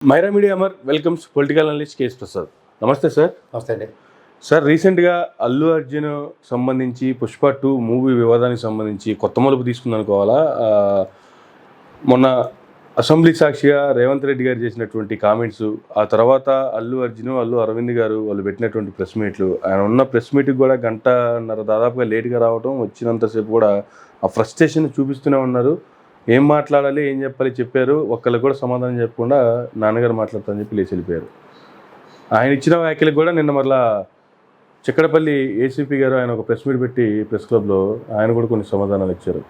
Myra media Amar welcomes political analyst K S Prasad. నమస్తే sir. నమస్తే అండి సార్, రీసెంట్గా అల్లు అర్జున్ సంబంధించి పుష్ప 2 మూవీ వివాదానికి సంబంధించి కొత్త మలుపు తీసుకుందనుకోవాలా. మొన్న అసెంబ్లీ సాక్షిగా రేవంత్ రెడ్డి గారు చేసినటువంటి కామెంట్స్, ఆ తర్వాత అల్లు అర్జున్ అల్లు అరవింద్ గారు వాళ్ళు పెట్టినటువంటి ప్రెస్ మీట్లు, ఆయన ఉన్న ప్రెస్ మీట్కి కూడా గంటన్నర దాదాపుగా లేట్గా రావడం, వచ్చినంతసేపు కూడా ఆ ఫ్రస్ట్రేషన్ చూపిస్తూనే ఉన్నారు. ఏం మాట్లాడాలి, ఏం చెప్పాలి చెప్పారు, ఒక్కరికి కూడా సమాధానం చెప్పకుండా నాన్నగారు మాట్లాడతారని చెప్పి లేచి వెళ్ళిపోయారు. ఆయన ఇచ్చిన వ్యాఖ్యలకు కూడా నిన్న మరలా చిక్కడపల్లి ఏసీపీ గారు ఆయన ఒక ప్రెస్ మీట్ పెట్టి ప్రెస్ క్లబ్లో ఆయన కూడా కొన్ని సమాధానాలు ఇచ్చారు.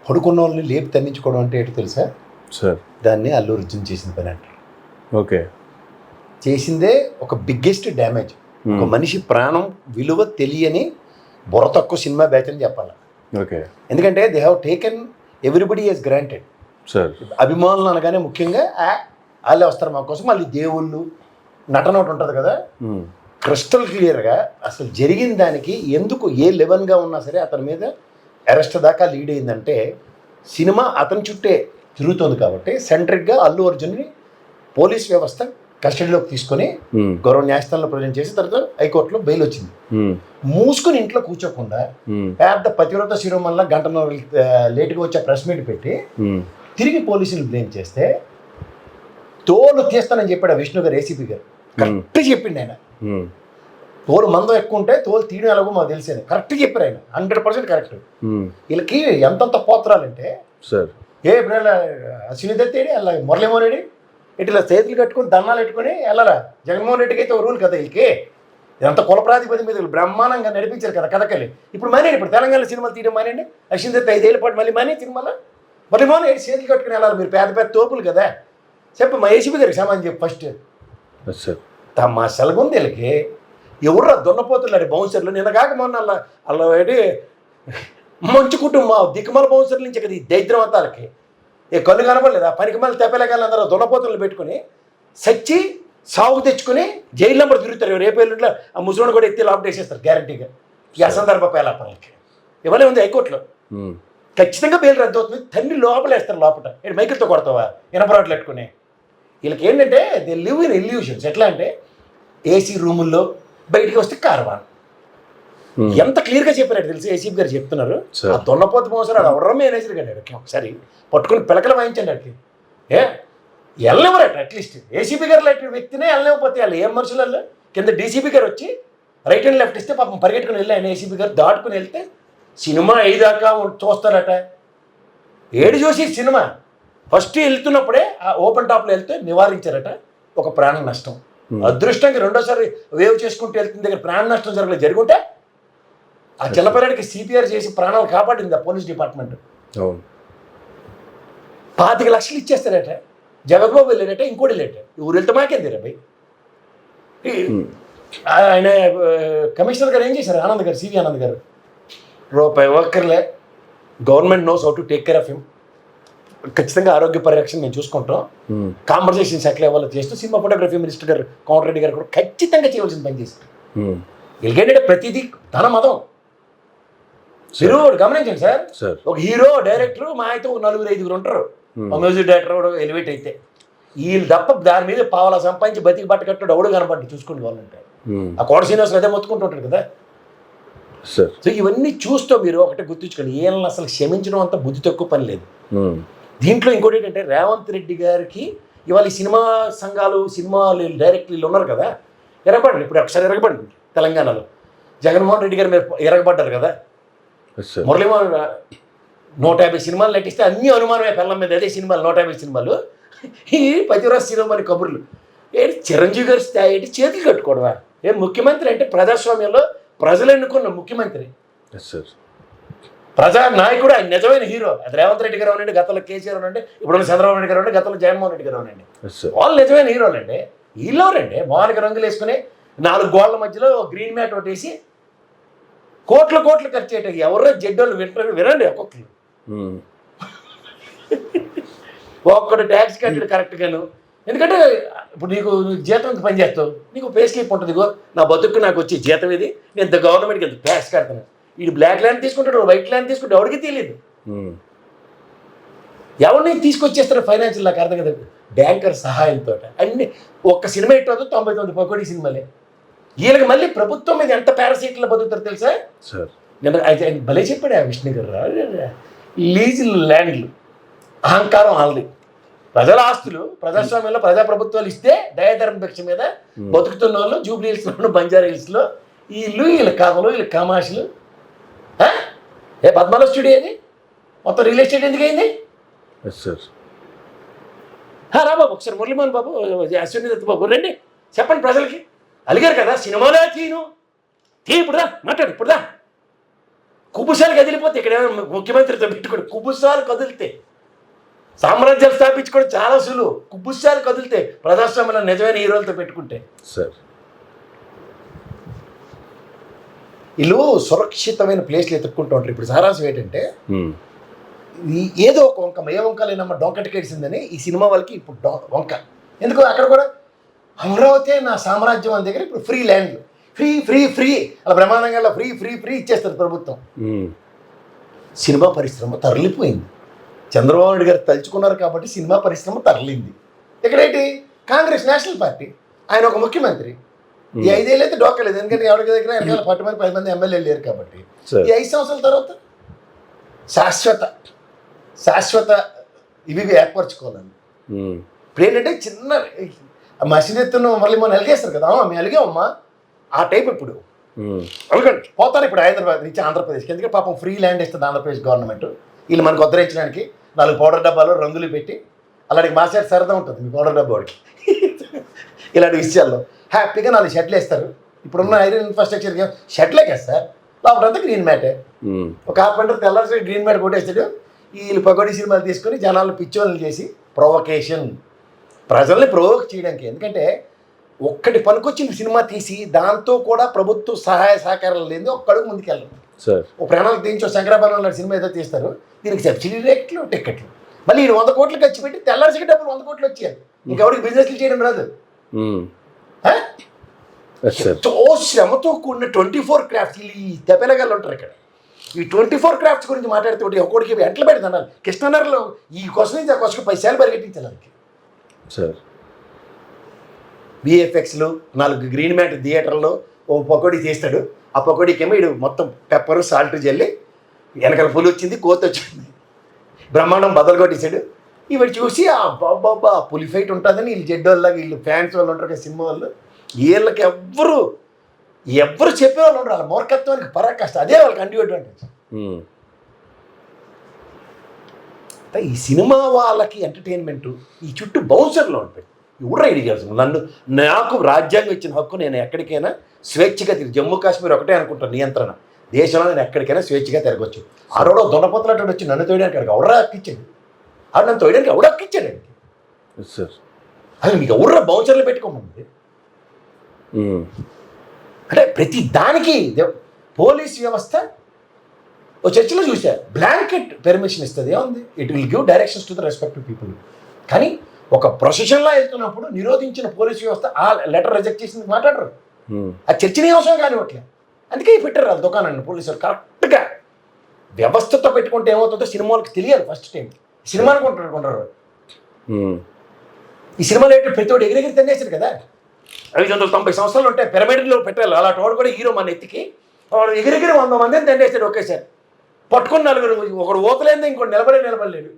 పడుకున్న వాళ్ళని లేపి తన్నించుకోవడం అంటే ఏంటో తెలుసా సార్? దాన్ని అల్లు అర్జున్ చేసిన పని అంటారు. ఓకే, చేసిందే ఒక బిగ్గెస్ట్ డ్యామేజ్. ఒక మనిషి ప్రాణం విలువ తెలియని బుర్ర తక్కువ సినిమా బ్యాచ్ అని చెప్పాలి. ఓకే, ఎందుకంటే they have taken everybody is granted. Sir, అభిమానులు అనగానే ముఖ్యంగా వాళ్ళే వస్తారు మా కోసం. మళ్ళీ దేవుళ్ళు నటన ఒకటి ఉంటుంది కదా, క్రిస్టల్ క్లియర్గా అసలు జరిగిన దానికి ఎందుకు ఏ లెవెల్గా ఉన్నా సరే అతని మీద అరెస్ట్ దాకా లీడ్ అయిందంటే సినిమా అతని చుట్టే తిరుగుతుంది. కాబట్టి సెంట్రిక్గా అల్లు అర్జున్ని పోలీస్ వ్యవస్థ కస్టడీలోకి తీసుకొని గౌరవ న్యాయస్థానంలో ప్రజెంట్ చేసి తర్వాత హైకోర్టులో బెయిల్ వచ్చింది. మూసుకుని ఇంట్లో కూర్చోకుండా పెద్ద పతివ్రత శిరోమణిలా గంటన్నర లేటుగా వచ్చే ప్రెస్ మీట్ పెట్టి తిరిగి పోలీసులు బ్లేమ్ చేస్తే తోలు తీస్తానని చెప్పాడు విష్ణు గారు, ఏసీపీ గారు. కరెక్ట్ చెప్పిండు ఆయన. తోలు మందం ఎక్కువ ఉంటే తోలు తీయడం ఎలాగో మాకు తెలిసేది. కరెక్ట్ చెప్పారు ఆయన, 100% కరెక్ట్. వీళ్ళకి ఎంతంత పోత్రాలంటే ఏ ఇప్పుడు సునీతేడి అలా మురళీమోహన్ ఇట్లా చేతులు కట్టుకుని దండాలు పెట్టుకుని వెళ్ళరా. జగన్మోహన్ రెడ్డికి అయితే రూల్ కదా వీళ్ళకి. ఎంత కుల ప్రాతిపది మీద బ్రహ్మాండంగా నడిపించారు కదా కథకలి. ఇప్పుడు మానేయండి, ఇప్పుడు తెలంగాణ సినిమాలు తీయడం మానేయండి. అశ్విన్ 5 ఏళ్ళ పాటు మళ్ళీ మానే సినిమాలో మురళీమోహన్ రెడ్డి చేతులు కట్టుకుని వెళ్ళాలి. మీరు పేద పెద్ద తోపులు కదా. చెప్పు మా ఏసీపీ గారికి సమాధానం చెప్పు ఫస్ట్. మా సెలగుంది వీళ్ళకి. ఎవరు దున్నపోతులు అడి బౌన్సర్లు. నిన్న కాక మొన్న అలా ఏంటి మంచి కుటుంబం దిక్కుమల బౌన్సర్ల నుంచి కదా ఈ దైద్రవంతాలకి ఏ కళ్ళు కనపడలేదు. ఆ పనికి మళ్ళీ తెప్పలేకాలని అందరూ దున్నపోతులు పెట్టుకుని సచ్చి సాగు తెచ్చుకుని జైలు నెంబర్ తిరుగుతారు. రేపు ఎల్లుండిలో ఆ ముసలిని కూడా ఎత్తి లాక్ చేసేస్తారు గ్యారంటీగా. ఈ అసందర్భ పేలాపనలకి ఇవన్నీ ఉంది హైకోర్టులో. ఖచ్చితంగా బెయిల్ రద్దు అవుతుంది. తన్ని లోపలేస్తారు. లోపల ఏంటి మైకిల్తో కొడతావా ఇనపరాట్లు పెట్టుకుని. వీళ్ళకి ఏంటంటే దే లివ్ ఇన్ ఇల్యూషన్స్. ఎట్లా అంటే ఏసీ రూముల్లో బయటికి వస్తే కార్వాన్. ఎంత క్లియర్గా చెప్పారంటే తెలిసి ఏసీపీ గారు చెప్తున్నారు. ఆ దొన్నపోతు మోసరా ఎవరో మేనేజర్ గారు ఒకసారి పట్టుకుని పిలకలు వాయించండి అడికి. వెళ్ళనివ్వరట. అట్లీస్ట్ ఏసీపీ గారు లాంటి వ్యక్తినే వెళ్ళనివ్వకపోతే వాళ్ళు ఏం మనుషులలో కింద డీసీపీ గారు వచ్చి రైట్ అండ్ లెఫ్ట్ ఇస్తే పాపం పరిగెట్టుకుని వెళ్ళి ఆయన ఏసీపీ గారు దాటుకుని వెళ్తే సినిమా 5 దాకా చూస్తారట. ఏడు చూసి సినిమా ఫస్ట్ వెళ్తున్నప్పుడే ఆ ఓపెన్ టాప్లో వెళ్తే నివారించారట. ఒక ప్రాణ నష్టం. అదృష్టంగా రెండోసారి వేవ్ చేసుకుంటూ వెళ్తున్న దగ్గర ప్రాణ నష్టం జరుగుంటే ఆ చిన్నపిల్లడికి సిపిఆర్ చేసి ప్రాణాలు కాపాడింది ఆ పోలీస్ డిపార్ట్మెంట్. 25 లక్షలు ఇచ్చేస్తారట. జగన్బాబు వెళ్ళారట, ఇంకోటి వెళ్ళారట. ఊరు వెళ్తే మాకేంది రబ్బాయి. ఆయన కమిషనర్ గారు ఏం చేశారు, ఆనంద్ గారు, సివి ఆనంద్ గారు, రూపాయి ఒక్కర్లే. Government knows how to take care of him. ఖచ్చితంగా ఆరోగ్య పరిరక్షణ మేము చూసుకుంటాం. కాంపన్సేషన్స్ ఎట్లా ఇవ్వాలో చేస్తూ సినిమా ఫోటోగ్రఫీ మినిస్టర్ గారు కోమటిరెడ్డి గారు కూడా ఖచ్చితంగా చేయవలసిన పని చేస్తారు. వీళ్ళకేంటంటే ప్రతిదీ తన మతం. హీరో గమనించండి సార్, ఒక హీరో డైరెక్టర్ మా అయితే 4-5 ఉంటారు. మ్యూజిక్ డైరెక్టర్ ఎలివేట్ అయితే వీళ్ళు తప్ప దాని మీద పావలా సంపాదించి బతికి బట్ట కట్టాడు ఎవడు కనపడి చూసుకుని వాళ్ళంటే ఆ కోట శ్రీనివాస్ అదే మొత్తుకుంటుంటాడు కదా. సో ఇవన్నీ చూస్తూ మీరు ఒకటి గుర్తుంచుకోండి, వీళ్ళని అసలు క్షమించడం అంత బుద్ధి తక్కువ పని లేదు. దీంట్లో ఇంకోటి ఏంటంటే రేవంత్ రెడ్డి గారికి ఇవాళ ఈ సినిమా సంఘాలు సినిమా డైరెక్టర్లు ఉన్నారు కదా, ఎరగబడ్డారు. ఇప్పుడు ఒకసారి ఎరగబడి తెలంగాణలో జగన్మోహన్ రెడ్డి గారు మీరు ఎరగబడ్డారు కదా. మురళీమోహన్ 150 సినిమాలు నటిస్తే అన్ని అనుమానమే పిల్లల మీద. అదే సినిమాలు 150 సినిమాలు. ఈ పతివ్రత సినిమాని కబుర్లు ఏంటి, చిరంజీవి గారి స్థాయి ఏంటి, చేతులు కట్టుకోవడమా? ఏం ముఖ్యమంత్రి అంటే ప్రజాస్వామ్యంలో ప్రజలు ఎన్నుకున్న ముఖ్యమంత్రి, ప్రజా నాయకుడు, ఆయన నిజమైన హీరో. అది రేవంత్ రెడ్డి గారు అవునండి, గతంలో కేసీఆర్ అవునండి, ఇప్పుడు చంద్రబాబు నాయుడు గారు అవునండి, గతంలో జగన్మోహన్ రెడ్డి గారు అవునండి. వాళ్ళు నిజమైన హీరోలు అండి. వీళ్ళెవరండి మోహన్కి రంగులు వేసుకుని 4 గోళ్ల మధ్యలో గ్రీన్ మ్యాట్ ఒకటి వేసి కోట్లు ఖర్చు చేయటం. ఎవరో జడ్డోళ్ళు వినండి. ఒక్కొక్కరు ఒక్కడు ట్యాక్స్ కట్టడు కరెక్ట్గాను. ఎందుకంటే ఇప్పుడు నీకు జీతం పని చేస్తావు, నీకు పే స్లిప్ ఉంటుంది. నా బతుకు నాకు వచ్చే జీతం ఇది, నేను గవర్నమెంట్కి వెళ్తాను ట్యాక్స్ కడతాను. వీడు బ్లాక్ ల్యాండ్ తీసుకుంటాడు, వైట్ ల్యాండ్ తీసుకుంటాడు, ఎవరికి తెలియదు. ఎవరిని తీసుకొచ్చేస్తారు ఫైనాన్షియల్, నాకు అర్థం కదా, బ్యాంకర్ సహాయంతో అన్ని. ఒక్క సినిమా ఇట్ అవుతుంది 99 పకోడీ సినిమాలే. వీళ్ళకి మళ్ళీ ప్రభుత్వం మీద ఎంత పారాసైట్లో బతుకుతారు తెలుసా సార్? నేను ఆయన భలే చెప్పాడు ఆ విష్ణు గారు. లీజులు, ల్యాండ్లు, అహంకారం వాళ్ళది. ప్రజల ఆస్తులు ప్రజాస్వామ్యంలో ప్రజాప్రభుత్వాలు ఇస్తే దయాధర్మ భిక్ష మీద బతుకుతున్న వాళ్ళు జూబ్లీ హిల్స్లో, బంజారా హిల్స్లో వీళ్ళ కథలు, వీళ్ళ కామాషులు. ఏ పద్మాల స్టూడియో అది మొత్తం రియల్ ఎస్టేట్ ఎందుకు అయింది? సార్ రా బాబు ఒకసారి మురళీమోహన్ బాబు, అశ్విని దత్ బాబు రండి, చెప్పండి ప్రజలకి. అలిగారు కదా సినిమాలో తీను ఇప్పుడుదా మాట్లాడు, ఇప్పుడుదా. కుబుసాలు కదిలిపోతే ఇక్కడ ముఖ్యమంత్రితో పెట్టుకోండి. కుబుసాలు కదిలితే సామ్రాజ్యాలు స్థాపించుకోవడం చాలా సులువు. కుబుసాలు కదిలితే ప్రజాస్వామ్యంలో నిజమైన హీరోలతో పెట్టుకుంటే. సార్ వీళ్ళు సురక్షితమైన ప్లేస్లు ఎత్తుక్కుంటూ ఉంటారు. ఇప్పుడు సారాంశం ఏంటంటే, ఏదో ఒక వంక ఏ వంక లేనమ్మ డొంకటికేసిందని ఈ సినిమా వాళ్ళకి ఇప్పుడు వంక. ఎందుకు అక్కడ కూడా అమరావతి నా సామ్రాజ్యం అని దగ్గర ఇప్పుడు ఫ్రీ ల్యాండ్లు, ఫ్రీ ఫ్రీ ఫ్రీ అలా బ్రహ్మాండంగా ఫ్రీ ఫ్రీ ఫ్రీ ఇచ్చేస్తారు ప్రభుత్వం. సినిమా పరిశ్రమ తరలిపోయింది. చంద్రబాబు నాయుడు గారు తలుచుకున్నారు కాబట్టి సినిమా పరిశ్రమ తరలింది. ఇక్కడేంటి కాంగ్రెస్ నేషనల్ పార్టీ, ఆయన ఒక ముఖ్యమంత్రి. ఈ 5 ఏళ్ళు అయితే డోకలేదు, ఎందుకంటే ఎవరికి దగ్గర వెనకాల 10 మంది ఎమ్మెల్యేలు లేరు కాబట్టి. ఈ 5 సంవత్సరాల తర్వాత శాశ్వత ఇవి ఏర్పరచుకోవాలని. ఇప్పుడు ఏంటంటే చిన్న మసీదెత్తును మళ్ళీ మనం అలిగేస్తారు కదా, మేము అలిగామమ్మా ఆ టైప్. ఇప్పుడు అలగండి పోతారు ఇప్పుడు హైదరాబాద్ నుంచి ఆంధ్రప్రదేశ్కి, ఎందుకంటే పాపం ఫ్రీ ల్యాండ్ ఇస్తుంది ఆంధ్రప్రదేశ్ గవర్నమెంట్. వీళ్ళు మనకు ఉద్ధరించడానికి 4 పౌడర్ డబ్బాలు రంగులు పెట్టి, అలాంటి మా సైడ్ సరదా ఉంటుంది మీ పౌడర్ డబ్బా వాడికి. ఇలాంటి విషయాల్లో హ్యాపీగా 4 షెడ్లు వేస్తారు. ఇప్పుడున్న ఐరన్ ఇన్ఫ్రాస్ట్రక్చర్ షెడ్లే కదా సార్, లోపలంతా గ్రీన్ మ్యాటే. ఒక కార్పెంటర్ తెల్లారి గ్రీన్ మ్యాట్ కొట్టేస్తాడు. వీళ్ళు పకోడీ సినిమాలు తీసుకొని జనాలను పిచ్చోళ్ళు చేసి ప్రొవకేషన్, ప్రజల్ని ప్రొవోక్ చేయడానికి. ఎందుకంటే ఒక్కటి పనికొచ్చిన సినిమా తీసి దాంతో కూడా ప్రభుత్వ సహాయ సహకారాలు లేని ఒక్కడుగు ముందుకెళ్ళరు. ఒక ప్రణాళిక తీయించో శంకరాభరణం లాంటి సినిమా ఏదో తీస్తారు, దీనికి సబ్సిడీ రేట్లు, టికెట్లు, మళ్ళీ 100 కోట్లు ఖర్చు పెట్టి తెల్లారికి డబ్బులు 100 కోట్లు వచ్చాయి. ఇంకెవరికి బిజినెస్లు చేయడం రాదు. ఎంతో శ్రమతో కూడిన 24 క్రాఫ్ట్స్. ఈ తెపెలగల్లు ఉంటారు ఇక్కడ. ఈ 24 క్రాఫ్ట్స్ గురించి మాట్లాడితే ఒకటికి ఎంటలు పెడతాను. కృష్ణనగర్లో ఈ కోసం నుంచి ఆ కోసం 10 సార్లు పరిగెట్టించాలి వాళ్ళకి సార్. విఎఫ్ఎక్స్లు 4 గ్రీన్ మ్యాట్ థియేటర్లో ఓ పకోడీ చేస్తాడు. ఆ పకోడీకేమో వీడు మొత్తం పెప్పరు సాల్ట్ జల్లి, వెనకాల పులి వచ్చింది, కోతి వచ్చింది, బ్రహ్మాండం బదలు కొట్టేశాడు. ఇవి చూసి ఆ బాబా పులి ఫైట్ ఉంటుందని వీళ్ళు జడ్డోళ్ళలాగా వీళ్ళు ఫ్యాన్స్ వాళ్ళు ఉంటారు కదా సినిమా వాళ్ళు, వీళ్ళకి ఎవ్వరు చెప్పేవాళ్ళు ఉండరు. వాళ్ళ మూర్ఖత్వానికి పరాకాష్ట, అదే వాళ్ళకి అడ్వాంటేజ్. ఈ సినిమా వాళ్ళకి ఎంటర్టైన్మెంట్, ఈ చుట్టూ బౌన్సర్లో ఉంటాయి. ఎవరు ఐడి చేస్తుంది నాకు రాజ్యాంగం ఇచ్చిన హక్కు, నేను ఎక్కడికైనా స్వేచ్ఛగా తిరిగి, జమ్మూ కాశ్మీర్ ఒకటే అనుకుంటాను నియంత్రణ, దేశంలో నేను ఎక్కడికైనా స్వేచ్ఛగా తిరగచ్చు. ఆడోడో దొండపత్రులు వచ్చి నన్ను తోయడానికి అక్కడికి ఎవరా హక్కిచ్చాడు? ఆడు నన్ను తోయడానికి ఎవడ హక్కిచ్చాడు అండి? అసలు మీకు ఎవరు బౌన్సర్లు పెట్టుకోమంది? అంటే ప్రతి దానికి పోలీస్ వ్యవస్థ ఓ చర్చలో చూసా, బ్లాంకెట్ పెర్మిషన్ ఇస్తుంది. ఏముంది, it will give directions to the respective people. కానీ ఒక ప్రొసెషన్లో వెళ్తున్నప్పుడు నిరోధించిన పోలీస్ వ్యవస్థ ఆ లెటర్ రిజెక్ట్ చేసింది మాట్లాడరు. ఆ చర్చనీయాంశం కానివ్వట్లే. అందుకే పెట్టారు వాళ్ళ దుకాణాన్ని పోలీసులు కరెక్ట్గా. వ్యవస్థతో పెట్టుకుంటే ఏమవుతుందో సినిమాలకు తెలియాలి ఫస్ట్ టైం. సినిమా అనుకుంటారు ఈ సినిమాలో ఏంటంటే ప్రతి ఒక్కటి ఎగిరెగిరి తినేసారు కదా. 590 సంవత్సరాలు ఉంటాయి, పిరమిడ్లో పెట్టాలి. అలాంటి వాడు కూడా హీరో మన ఎత్తికి వాడు ఎగిరెగిరి 100 మందిని తినేసాడు ఒకేసారి. పట్టుకుని 4 ఒకడు ఓతలేదు, ఇంకోటి నిలబడలేడు.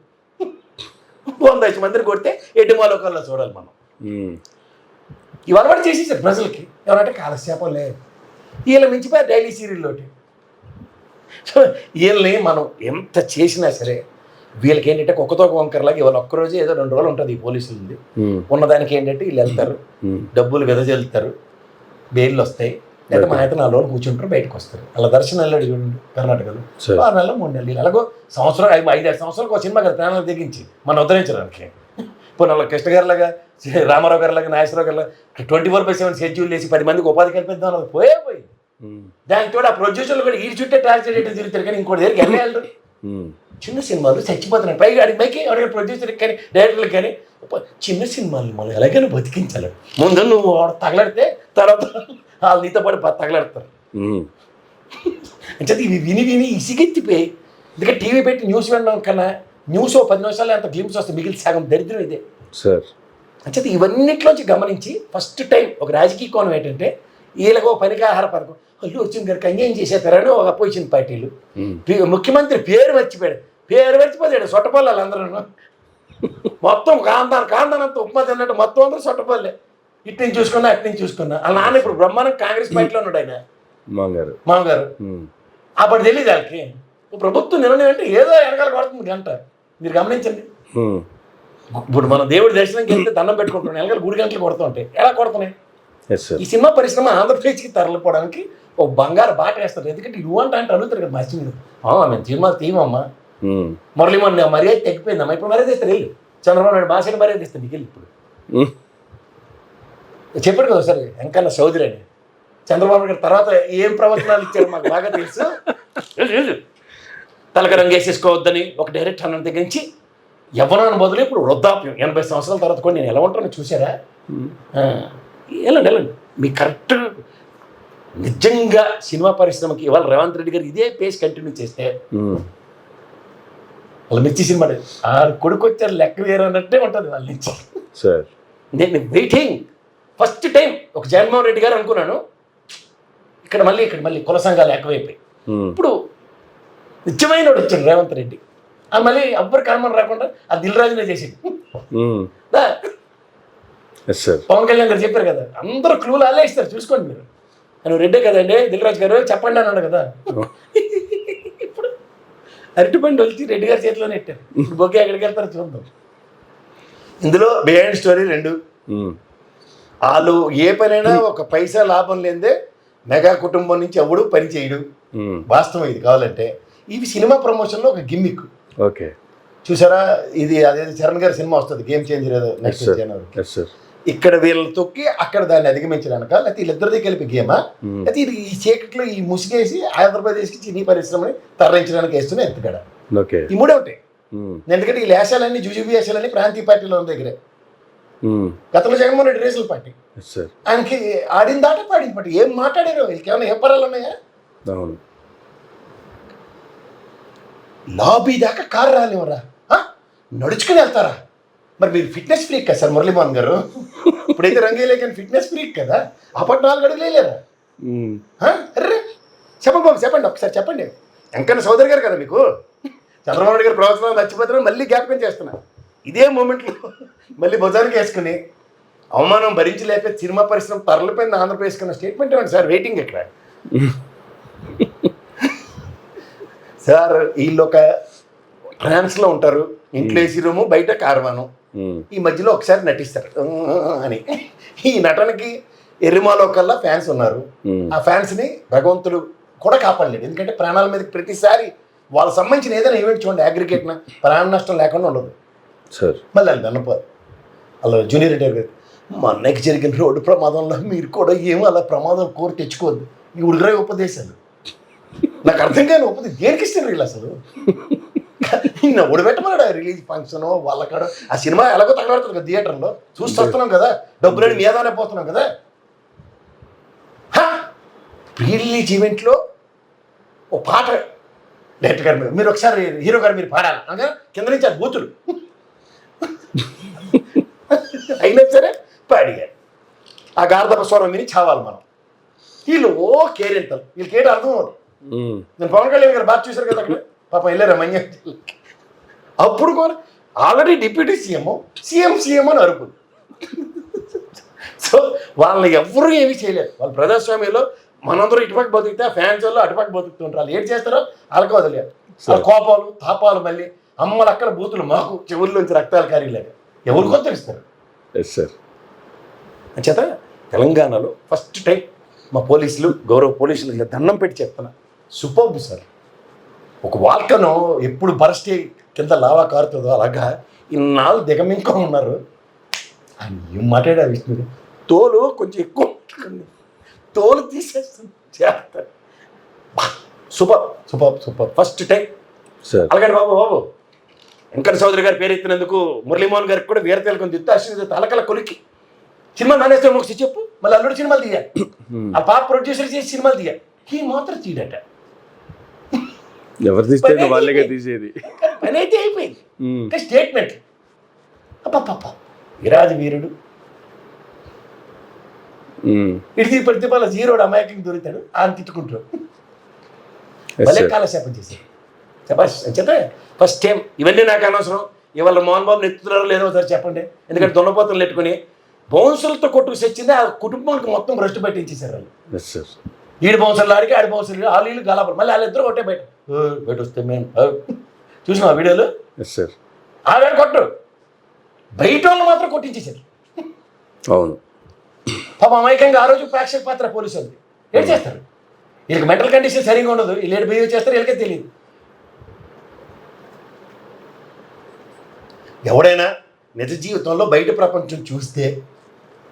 100 మందిని కొడితే ఎడ్డుమాలోకాల్లో చూడాలి మనం. ఇవి అలవాటు చేసేసారు ప్రజలకి. ఎవరంటే కాలక్షేపంలే, వీళ్ళ మించిపోయారు డైలీ సీరియల్లోటి. సో వీళ్ళని మనం ఎంత చేసినా సరే వీళ్ళకి ఏంటంటే కుక్కతో వంకరలాగా ఇవాళ ఒక్కరోజు ఏదో 2 రోజులు ఉంటుంది ఈ పోలీసులు ఉంది. ఉన్నదానికి ఏంటంటే వీళ్ళు వెళ్తారు, డబ్బులు వెదజల్లుతారు, బెయిల్లు వస్తాయి, లేదా మా అయితే 4 రోజులు కూర్చుంటారు, బయటకు వస్తారు. అలా దర్శనం వెళ్ళాడు చూడండి కర్ణాటకలో 6 నెలలు 3 నెలలు, అలాగో సంవత్సరం 5-6 సంవత్సరాలకు ఒక సినిమా కదా ప్రాణాలు తెగించి మనం ఉద్ధరించడానికి. ఇప్పుడు వాళ్ళ కృష్ణ గారిలాగా, రామారావు గారిలాగా, నాగేశ్వరరావు గారిలాగా 24/7 షెడ్యూల్ వేసి 10 మందికి ఉపాధి కల్పిద్దాం పోయి దాంతో ఆ ప్రొడ్యూసర్లు కూడా ఈ చుట్టే ట్రాన్స్లేట్ తిరుగుతారు, కానీ ఇంకోటి దగ్గరికి వెళ్ళాడు. చిన్న సినిమాలు చచ్చిపోతున్నాయి. పైగా అడిగి అడిగే ప్రొడ్యూసర్కి కానీ డైరెక్టర్కి కానీ చిన్న సినిమాలు మనం ఎలాగైనా బతికించాలి. ముందు నువ్వు తగలాడితే తర్వాత వాళ్ళు నీతో పాటు తగలాడతారు. అంటే ఇవి విని విని ఇసిగెత్తిపోయి, ఎందుకంటే టీవీ పెట్టి న్యూస్ వినడం కన్నా న్యూస్ 10 నిమిషాలు అంత గ్లిమ్స్ వస్తే మిగిలిన సగం దరిద్రం ఇదే. సార్ అంచేత ఇవన్నిట్లోంచి గమనించి ఫస్ట్ టైం ఒక రాజకీయ కోణం ఏంటంటే వీళ్ళకో పనికాహార పథకం అల్లు అర్జున్ గారికి అన్యాయం చేసేస్తారని ఒక అపోజిషన్ పార్టీలు. ముఖ్యమంత్రి పేరు మర్చిపోయాడు సొట్టపల్లాలు అందరూ మొత్తం కాందానంతా ఉప్మా తిన్నట్టు మొత్తం అందరూ సొట్టపల్లే. ఇటు నుంచి చూసుకున్నా అటు నుంచి చూసుకున్నా వాళ్ళ నాన్న ఇప్పుడు బ్రహ్మాండం కాంగ్రెస్ పార్టీలో ఉన్నాడు ఆయన మామగారు. అప్పుడు తెలియదు వాళ్ళకి ప్రభుత్వం నిర్ణయం అంటే ఏదో వెనకాల కొడుతుంది గంట. మీరు గమనించండి, ఇప్పుడు మన దేవుడి దర్శనంకి వెళ్తే దండం పెట్టుకుంటున్నాం, వెనకాల గుడి గంటలు కొడుతూ ఉంటాయి. ఎలా కొడుతున్నాయి? ఈ సినిమా పరిశ్రమ ఆంధ్రప్రదేశ్కి తరలిపోవడానికి ఒక బంగారు బాట వేస్తారు. ఎందుకంటే నువ్వు అంటే అడుగుతారు కదా మర్చి మీద మేము సినిమాలు తీయమమ్మా మురళీమోహన్ మర్యాద తగ్గిపోయిందమ్మా. ఇప్పుడు మర్యాద ఇస్తారు వెళ్ళు. చంద్రబాబు నాయుడు భాషని మర్యాద ఇస్తాను నీకు వెళ్ళి. ఇప్పుడు చెప్పాడు కదా సార్ వెంకన్న చౌదరి అని. చంద్రబాబు గారు తర్వాత ఏం ప్రవచనాలు ఇచ్చారు మాకు బాగా తెలుసు. తలక రంగు వేసేసుకోవద్దని ఒక డైరెక్టర్ అన్న దగ్గర నుంచి యవ్వనాన్ని బదులు ఇప్పుడు వృద్ధాప్యం 80 సంవత్సరాల తర్వాత కూడా నేను ఎలా ఉంటానో చూసారా? వెళ్ళండి మీ కరెక్ట్. నిజంగా సినిమా పరిశ్రమకి ఇవాళ రేవంత్ రెడ్డి గారు ఇదే పేస్ కంటిన్యూ చేస్తే వాళ్ళ మిర్చి సినిమా ఆ కొడుకు వచ్చారు లెక్క వేరు అన్నట్టే ఉంటుంది వాళ్ళ నుంచి. నేను వెయిటింగ్ ఫస్ట్ టైం ఒక జగన్మోహన్ రెడ్డి గారు అనుకున్నాను ఇక్కడ మళ్ళీ కుల సంఘాలు ఎక్కువైపోయి ఇప్పుడు నిజమైన వాడు వచ్చాడు రేవంత్ రెడ్డి. మళ్ళీ ఎవ్వరు కామన్ రాకుండా ఆ దిల్ రాజునే చేసేది. పవన్ కళ్యాణ్ గారు చెప్పారు కదా అందరూ క్లూలు అల్లే ఇస్తారు చూసుకోండి మీరు. నువ్వు రెడ్డే కదండి దిల్ రాజు గారు చెప్పండి అన్నాడు కదా. ఇప్పుడు అరటిపండు వచ్చి రెడ్డి గారి చేతిలోనే పెట్టారు. ఇప్పుడు బొకే ఎక్కడికి వెళ్తారో చూద్దాం. ఇందులో బిహైండ్ స్టోరీ 2. వాళ్ళు ఏ పనైనా ఒక పైసా లాభం లేదే మెగా కుటుంబం నుంచి ఎవడు పని చేయడు. వాస్తవం ఇది కావాలంటే. ఇవి సినిమా ప్రమోషన్లో ఒక గిమ్మిక్. ఓకే చూసారా? ఇది అదే చరణ్ గారి సినిమా వస్తుంది గేమ్ చేంజర్ ఏదో నెక్స్ట్ జనవరి. ఇక్కడ వీళ్ళని తొక్కి అక్కడ దాన్ని అధిగమించడానిక లేకపోతే వీళ్ళిద్దరిది కలిపి గేమా అయితే ఇది ఈ చీకట్లో ఈ ముసిగేసి ఆంధ్రప్రదేశ్కి సినీ పరిశ్రమని తరలించడానికి వేస్తున్న ఎత్తుగడ. ఈ మూడే ఉంటాయి. ఎందుకంటే ఈ వేషాలన్నీ జుజుబి వేషాలన్నీ ప్రాంతీయ పార్టీలో ఉన్న దగ్గరే. గతంలో జగన్మోహన్ రెడ్డి రేసుల పార్టీ ఆయనకి ఆడిన దాట పాడిన పార్టీ. ఏం మాట్లాడారు వీళ్ళకి? ఏమైనా ఏ పరాలు ఉన్నాయా? లాబీ దాకా కారు రాలేవరా, నడుచుకుని వెళ్తారా? మరి మీరు ఫిట్నెస్ ఫ్రీక్ కదా సార్ మురళీమోహన్ గారు. ఇప్పుడైతే రంగేలే కానీ ఫిట్నెస్ ఫ్రీక్ కదా. అప్పటి 4 అడుగులు వేయలేరా? అర్రే చెప్పండి బాబు చెప్పండి ఒకసారి చెప్పండి. వెంకన్న చౌదరి గారు కదా మీకు చంద్రబాబు నాయుడు గారు ప్రవచనాలు మర్చిపోతున్నా మళ్ళీ జ్ఞాపకం చేస్తున్నా. ఇదే మూమెంట్లో మళ్ళీ భుజానికి వేసుకుని అవమానం భరించలేక సినిమా పరిశ్రమ తరలిపోయింది ఆంధ్రప్రదేశ్ కన్నా స్టేట్మెంట్ ఇవ్వండి సార్. వెయిటింగ్ ఎక్కడ సార్? వీళ్ళు ఒక ట్రాన్స్లో ఉంటారు. ఇంట్లో ఏసీ రూము బయట కార్వాను. ఈ మధ్యలో ఒకసారి నటిస్తారు అని. ఈ నటనకి ఎర్రిమాలో కల్లా ఫ్యాన్స్ ఉన్నారు. ఆ ఫ్యాన్స్ని భగవంతుడు కూడా కాపాడలేడు. ఎందుకంటే ప్రాణాల మీద ప్రతిసారి వాళ్ళకి సంబంధించిన ఏదైనా ఈవెంట్ చూడండి అగ్రిగేట్న ప్రాణ నష్టం లేకుండా ఉండదు సార్. మళ్ళీ వాళ్ళు వెన్నపోరు అలా జూనియర్ ఎన్టీఆర్ గారు మా అన్నయ్యకి జరిగిన రోడ్డు ప్రమాదంలో మీరు కూడా ఏమో అలా ప్రమాదం కోరి తెచ్చుకోవద్దు. ఈ ఉడిగ్రహ ఉపదేశాలు నాకు అర్థం కాని ఉపదేశం దేనికి ఇస్తారు వీళ్ళు అసలు? నిన్న ఒడిపెట్టమన్నాడు రిలీజ్ ఫంక్షన్ వాళ్ళకాడ. ఆ సినిమా ఎలాగో తగలాడుతుంది కదా థియేటర్లో చూసి వస్తున్నాం కదా, డబ్బులని మీదానే పోతున్నాం కదా. ప్రీ రిలీజ్ ఈవెంట్లో ఓ పాట డైరెక్టర్ గారు మీరు ఒకసారి హీరో గారు మీరు పాడాలి అనగా కింద నుంచి ఆ బూతులు అయినా సరే పాడిగారు. ఆ గార్ధప స్వరం విని చావాలి మనం. వీళ్ళు ఓ కేరింతలు వీళ్ళకి ఏంటి అర్థం అవుతుంది. నేను పవన్ కళ్యాణ్ గారు బాగా చూశారు కదా అక్కడ పాపం వెళ్ళారా మన్య. అప్పుడు కూడా ఆల్రెడీ డిప్యూటీ సీఎం అని అరుపు. సో వాళ్ళని ఎవ్వరూ ఏమీ చేయలేరు. వాళ్ళు ప్రజాస్వామ్యంలో మనందరూ ఇటుపక్క బతుకుతే ఆ ఫ్యాన్స్ వాళ్ళు అటుపక్క బతుకుతుంటారు. వాళ్ళు ఏం చేస్తారో వాళ్ళకి వదిలేరు. వాళ్ళ కోపాలు తాపాలు మళ్ళీ అమ్మలు అక్కడ బూతులు మాకు చెవుల్లోంచి రక్తాలు కారీలాగా ఎవరికో తెలుస్తారు. చేత తెలంగాణలో ఫస్ట్ టైం మా పోలీసులు గౌరవ పోలీసులు ఇలా దండం పెట్టి చెప్తున్నా సూపర్బ్ సార్. ఒక వాల్కను ఎప్పుడు బరస్ట్ కింద లావా కారుతుందో అలాగా ఇన్నాళ్ళు దిగమింకా ఉన్నారు. ఆయన ఏం మాట్లాడారు విష్ణుడు తోలు కొంచెం ఎక్కువ తోలు తీసేస్తుంది చేస్తారు. Super first time. అలాగే బాబు వెంకట చౌదరి గారి పేరు ఎత్తినందుకు మురళీమోహన్ గారికి కూడా వీర తిలకం దిద్దు అశ్విని తలకల కొలికి సినిమా నానేస్తే ఒకసారి చెప్పు. మళ్ళీ అల్లుడు సినిమాలు తీయాలి. ఆ పాప ప్రొడ్యూసర్ చేసి సినిమాలు తీయాలి. ఈ మాత్రం తీయడట. ఎవరు తీస్తే వాళ్ళకే తీసేది. పని అయితే అయిపోయింది. ఉమ్, ఇంకా స్టేట్మెంట్ అప్ప విరాజు వీరుడు ఉమ్, ఇడికి ప్రతిఫల జీరోడు అమాయకంగా దొరుకుతాడు ఆయన తిట్టుకుంటాడు. yes, భలే sir. కాలక్షేపం చేశారు చెప్పాస్ చెప్పే ఫస్ట్ టైం. ఇవన్నీ నాకు అనవసరం. ఇవాళ మోహన్ బాబుని ఎత్తుతున్నారో లేదో ఒకసారి చెప్పండి. ఎందుకంటే దొన్నపోతలు నెట్టుకుని బౌన్సులతో కొట్టుకు తెచ్చింది ఆ కుటుంబానికి మొత్తం రెస్ట్ పెట్టించేశారు వాళ్ళు. Yes, sir. ఈడు బౌన్సర్లు ఆడికి ఆడి బౌన్సర్లు వాళ్ళు వీళ్ళు గలాపలు మళ్ళీ వాళ్ళిద్దరు కొట్టే బయట బయట వస్తే మేము చూసినా వీడియోలు Yes, sir. ఆడాడు కొట్టరు బయట వాళ్ళు మాత్రం కొట్టించేశారు. అవును. పాప అమాయకంగా ఆ రోజు ప్రేక్షక పాత్ర పోలీసు వాళ్ళు ఏం చేస్తారు. వీళ్ళకి మెంటల్ కండిషన్ సరిగా ఉండదు. వీళ్ళు ఏడు బిహేవ్ చేస్తారు వీళ్ళకే తెలియదు. ఎవడైనా నిజ జీవితంలో బయట ప్రపంచం చూస్తే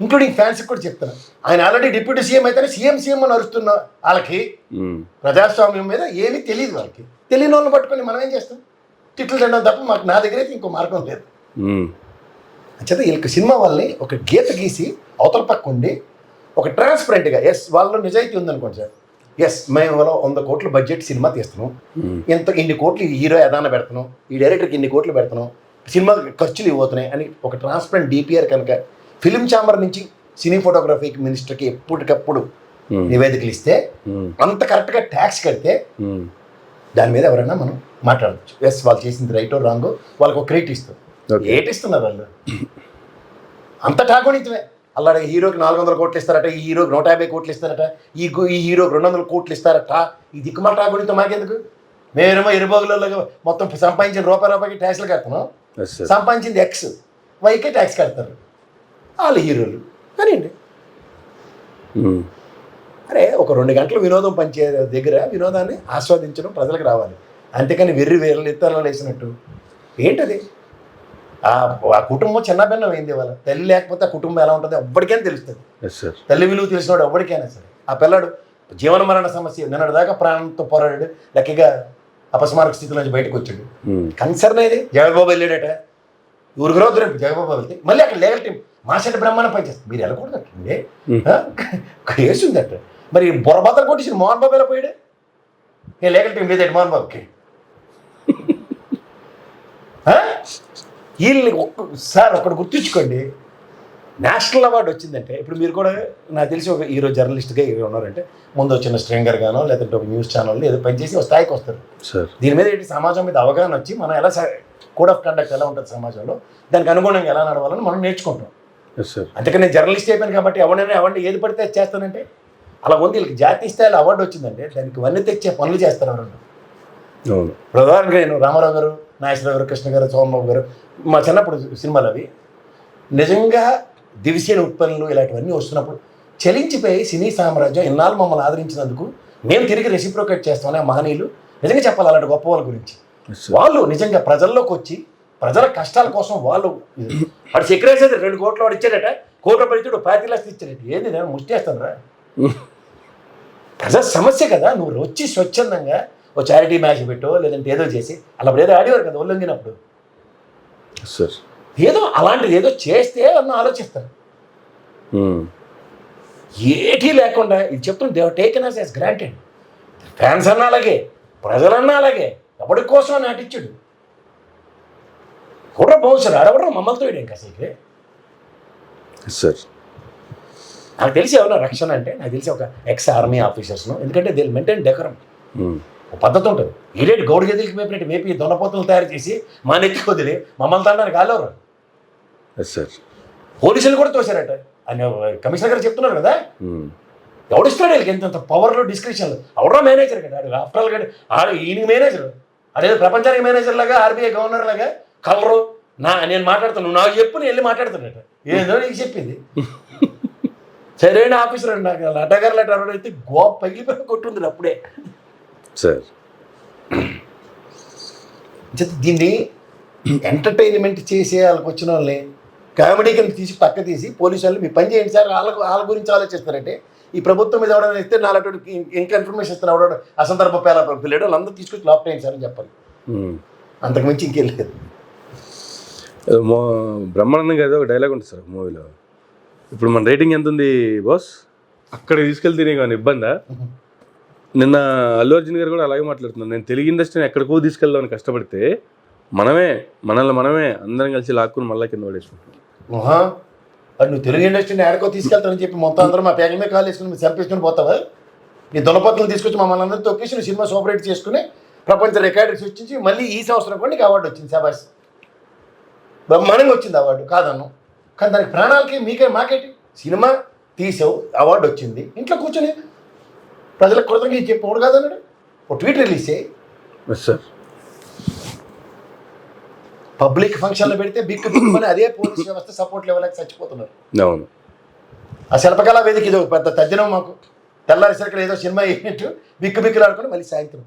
ఇంక్లూడింగ్ ఫ్యాన్స్కి కూడా చెప్తాను. ఆయన ఆల్రెడీ డిప్యూటీ సీఎం అయితేనే సీఎం అని అరుస్తున్న వాళ్ళకి ఉమ్, ప్రజాస్వామ్యం మీద ఏమీ తెలియదు. వాళ్ళకి తెలియని వాళ్ళని పట్టుకొని మనం ఏం చేస్తాం? తిట్లు తినడం తప్ప మాకు నా దగ్గర అయితే ఇంకో మార్గం లేదు. ఉమ్, అంచేత వీళ్ళకి సినిమా వాళ్ళని ఒక గీత గీసి అవతల పక్క ఉండి ఒక ట్రాన్స్పరెంట్గా ఎస్ వాళ్ళలో నిజాయితీ ఉందనుకోండి సార్, ఎస్ మేము 100 కోట్ల బడ్జెట్ సినిమా తీస్తున్నాం, ఇన్ని కోట్లు ఈ హీరో ఏదైనా పెడుతున్నాం, ఈ డైరెక్టర్కి ఇన్ని కోట్లు పెడుతున్నాం, సినిమా ఖర్చులు ఇవ్వతున్నాయి అని ఒక ట్రాన్స్పరెంట్ డిపిఆర్ కనుక ఫిలిం ఛాంబర్ నుంచి సినీ ఫోటోగ్రఫీకి మినిస్టర్కి ఎప్పటికప్పుడు నివేదికలు ఇస్తే అంత కరెక్ట్గా ట్యాక్స్ కడితే ఉమ్, దాని మీద ఎవరైనా మనం మాట్లాడవచ్చు. ఎస్ వాళ్ళు చేసింది రైటో రాంగో వాళ్ళకి ఒక క్రెడిట్ ఇస్తాం. Okay. ఏటిస్తున్నారు వాళ్ళు అంత ఠాగోణితమే. అలా హీరోకి 400 కోట్లు ఇస్తారట, ఈ హీరోకి 150 కోట్లు ఇస్తారట, ఈ హీరోకి 200 కోట్లు ఇస్తారట. ఈ దిక్కుమాల ఠాగోణితం మాకెందుకు? మేమేమో ఎరుబోగులలో మొత్తం సంపాదించిన రూపాయికి ట్యాక్స్లు కడుతున్నాం. Yes, sir. సంపాదించింది ఎక్స్ వైకే ట్యాక్స్ కడతారు వాళ్ళు హీరోలు. కానివ్వండి ఉమ్, అరే ఒక 2 గంటలు వినోదం పంచే దగ్గర వినోదాన్ని ఆస్వాదించడం ప్రజలకు రావాలి. అంతేకాని వెర్రి వేల ఇతరులు వేసినట్టు ఏంటది? ఆ కుటుంబం చిన్నభిన్నం అయింది. వాళ్ళ తల్లి లేకపోతే ఆ కుటుంబం ఎలా ఉంటుందో ఎవ్వడికైనా తెలుస్తుంది. yes, sir. తల్లి విలువ తెలిసినవాడు ఎవ్వడికైనా సరే. ఆ పిల్లాడు జీవన మరణ సమస్య నిన్నటి దాకా ప్రాణంతో పోరాడాడు, లక్కీగా అపస్మారక స్థితి నుంచి బయటకు వచ్చాడు. ఉమ్, కన్సర్న్ అయ్యేది జగబాబు వెళ్ళాడట, ఊరికి రోజు రేపు జగబాబు వెళ్తే మళ్ళీ అక్కడ లీగల్ టీం మాసెట్ బ్రహ్మాండం పనిచేస్తుంది. మీరు వెళ్ళకూడదండి, కేసు ఉందట. మరి బొరబద్దలు కొట్టేసి మోహన్ బాబు ఎలా పోయాడు? ఏ లీగల్ టీం లేదండి మోహన్ బాబుకి. వీళ్ళని సార్ ఒకటి గుర్తుంచుకోండి, నేషనల్ అవార్డు వచ్చిందంటే ఇప్పుడు మీరు కూడా నాకు తెలిసి ఒక ఈరోజు జర్నలిస్ట్గా ఉన్నారంటే ముందు చిన్న స్ట్రింగర్ గానో లేదంటే ఒక న్యూస్ ఛానల్లో ఏదో పనిచేసి ఒక స్థాయికి వస్తారు. sir. దీని మీద ఏంటి సమాజం మీద అవగాహన వచ్చి మనం ఎలా కోడ్ ఆఫ్ కండక్ట్ ఎలా ఉంటుంది సమాజంలో, దానికి అనుగుణంగా ఎలా నడవాలని మనం నేర్చుకుంటాం. Yes, sir. అందుకని నేను జర్నలిస్ట్ అయిపోయాను కాబట్టి ఎవరిని ఏది పడితే అది చేస్తానంటే అలా ఉంది. వీళ్ళకి జాతీయ స్థాయిలో అవార్డు వచ్చిందంటే దానికి వన్నీ తెచ్చే పనులు చేస్తారు ఎవరన్నా. అవును. ప్రధానంగా నేను రామారావు గారు, నాగేశ్వరరావు గారు, కృష్ణ గారు, సోమబాబు గారు మా చిన్నప్పుడు సినిమాలు అవి నిజంగా దివిసీన ఉత్పన్నులు ఇలాంటివన్నీ వస్తున్నప్పుడు చలించిపోయి సినీ సామ్రాజ్యం ఇన్నాళ్ళు మమ్మల్ని ఆదరించినందుకు మేము తిరిగి రెసిప్రోకేట్ చేస్తామని ఆ మహనీయులు నిజంగా చెప్పాలి. అలాంటి గొప్ప వాళ్ళ గురించి Yes, sir. వాళ్ళు నిజంగా ప్రజల్లోకి వచ్చి ప్రజల కష్టాల కోసం వాళ్ళు వాడు సెక్రేసేది 2 కోట్లు వాడు ఇచ్చాడట, కోట్ల పరిచయం 5 లక్షలు ఇచ్చాడట. ఏంది నేను ముష్టేస్తాను రా, ప్రజా సమస్య కదా. నువ్వు వచ్చి స్వచ్ఛందంగా ఓ చారిటీ మ్యాచ్ పెట్టో లేదంటే ఏదో చేసి అలా ఏదో ఆడేవారు కదా ఒళ్ళొంగినప్పుడు. Yes, sir. ఏదో అలాంటిది ఏదో చేస్తే అన్న ఆలోచిస్తారు. ఉమ్, ఏటీ లేకుండా ఇది చెప్తున్నా they've taken us as granted. Fans అన్నా అలాగే, ప్రజలన్నా అలాగే, ఎవడి కోసం అని అటిచ్చాడు. కూడా బౌన్సర్ ఆడవడం మమ్మల్తో వేయడం ఇంకా అసలు. yes, sir. నాకు తెలిసి ఎవరో రక్షణ అంటే నాకు తెలిసి ఒక ఎక్స్ ఆర్మీ ఆఫీసర్స్ను, ఎందుకంటే దే మెయింటైన్ డెకరం. ఉమ్, ఒక పద్ధతి ఉంటుంది. ఈడేటి గౌడి గదిలికి మేపినట్టు మేపి దొండపోతులు తయారు చేసి మా నెత్తికి వదిలి మమ్మల్ని తండానికి కాలేవరు. yes, sir. పోలీసులు కూడా తోశారట అని కమిషనర్ గారు చెప్తున్నారు కదా. ఉమ్, ఎవడిస్తాడు వీళ్ళకి ఎంత పవర్లు డిస్క్రిప్షన్లు? ఎవడో మేనేజర్ కదా ఆడు, ఆఫ్టర్ ఆల్ గడు ఆడు ఈయనకి మేనేజర్, అదే ప్రపంచానికి మేనేజర్ లాగా ఆర్బీఐ గవర్నర్ లాగా కలరు నేను మాట్లాడుతాను నువ్వు నాకు చెప్పు నేను వెళ్ళి మాట్లాడుతాడట. ఏందో నీకు చెప్పింది సరైన ఆఫీసర్ అండి. నాకు లటగారు లెటర్ అయితే గోప పగిలిపోయి కొట్టుంది అప్పుడే. సార్ దీన్ని ఎంటర్టైన్మెంట్ చేసే వాళ్ళకి వచ్చిన వాళ్ళని కామెడీ కింద తీసి పక్క తీసి పోలీసు వాళ్ళు మీ పని చేయండి సార్ వాళ్ళ గురించి ఆలోచిస్తారంటే ఈ ప్రభుత్వం మీద ఎవడైనా ఇస్తే నాలుగు ఇంకా ఇన్ఫర్మేషన్ ఇస్తాను ఎవడో అసందర్భ పిల్లడు వాళ్ళందరూ తీసుకొచ్చి లాక్ అయ్యింది సార్ అని చెప్పాలి. అంతకుమించి ఇంకేం లేదు. బ్రహ్మానందం గారి ఒక డైలాగ్ ఉంటుంది సార్ మూవీలో, ఇప్పుడు మన రేటింగ్ ఎంత ఉంది బాస్, అక్కడ తీసుకెళ్తే నీకు ఏమైనా ఇబ్బందా? నిన్న అల్లు అర్జున్ గారు కూడా అలాగే మాట్లాడుతున్నారు. నేను తెలుగు ఇండస్ట్రీని ఎక్కడికో తీసుకెళ్దామని కష్టపడితే మనమే అందరం కలిసి లాక్కుని మళ్ళీ కింద పడేసుకుంటాం. అది నువ్వు తెలుగు ఇండస్ట్రీని ఎక్కడికో తీసుకెళ్తానని చెప్పి మొత్తం అందరూ మా పేగ మీద కాల్ వేసుకుని మీరు చంపేసుకుని పోతావా? నీ దొనపత్రులు తీసుకొచ్చి మమ్మల్ని అందరూ తొక్కేసి నువ్వు సినిమా సూపర్ హిట్ చేసుకుని ప్రపంచ రికార్డు సృష్టించి మళ్ళీ ఈ సంవత్సరం కూడా నీకు అవార్డు వచ్చింది. శాబాష్, బ్రహ్మాండంగా వచ్చింది అవార్డు కాదన్ను. కానీ దానికి ప్రాణాలకి మాకేంటి? సినిమా తీసావు, అవార్డు వచ్చింది, ఇంట్లో కూర్చొని ప్రజలకు కృతజ్ఞత చెప్పాడు కాదన్నాడు. ఓ ట్వీట్ రిలీజ్ చేయి. సార్ పబ్లిక్ ఫంక్షన్లో పెడితే బిక్కు బిక్కుమని అదే పోలీస్ వ్యవస్థ సపోర్ట్ లెవెల్కి చచ్చిపోతున్నారు. అవును. ఆ శిల్పకళా వేదిక ఇది ఒక పెద్ద తద్దినం మాకు. తెల్లారిసరికి ఏదో సినిమా వేసినట్టు బిక్కులు ఆడుకొని మళ్ళీ సాయంత్రం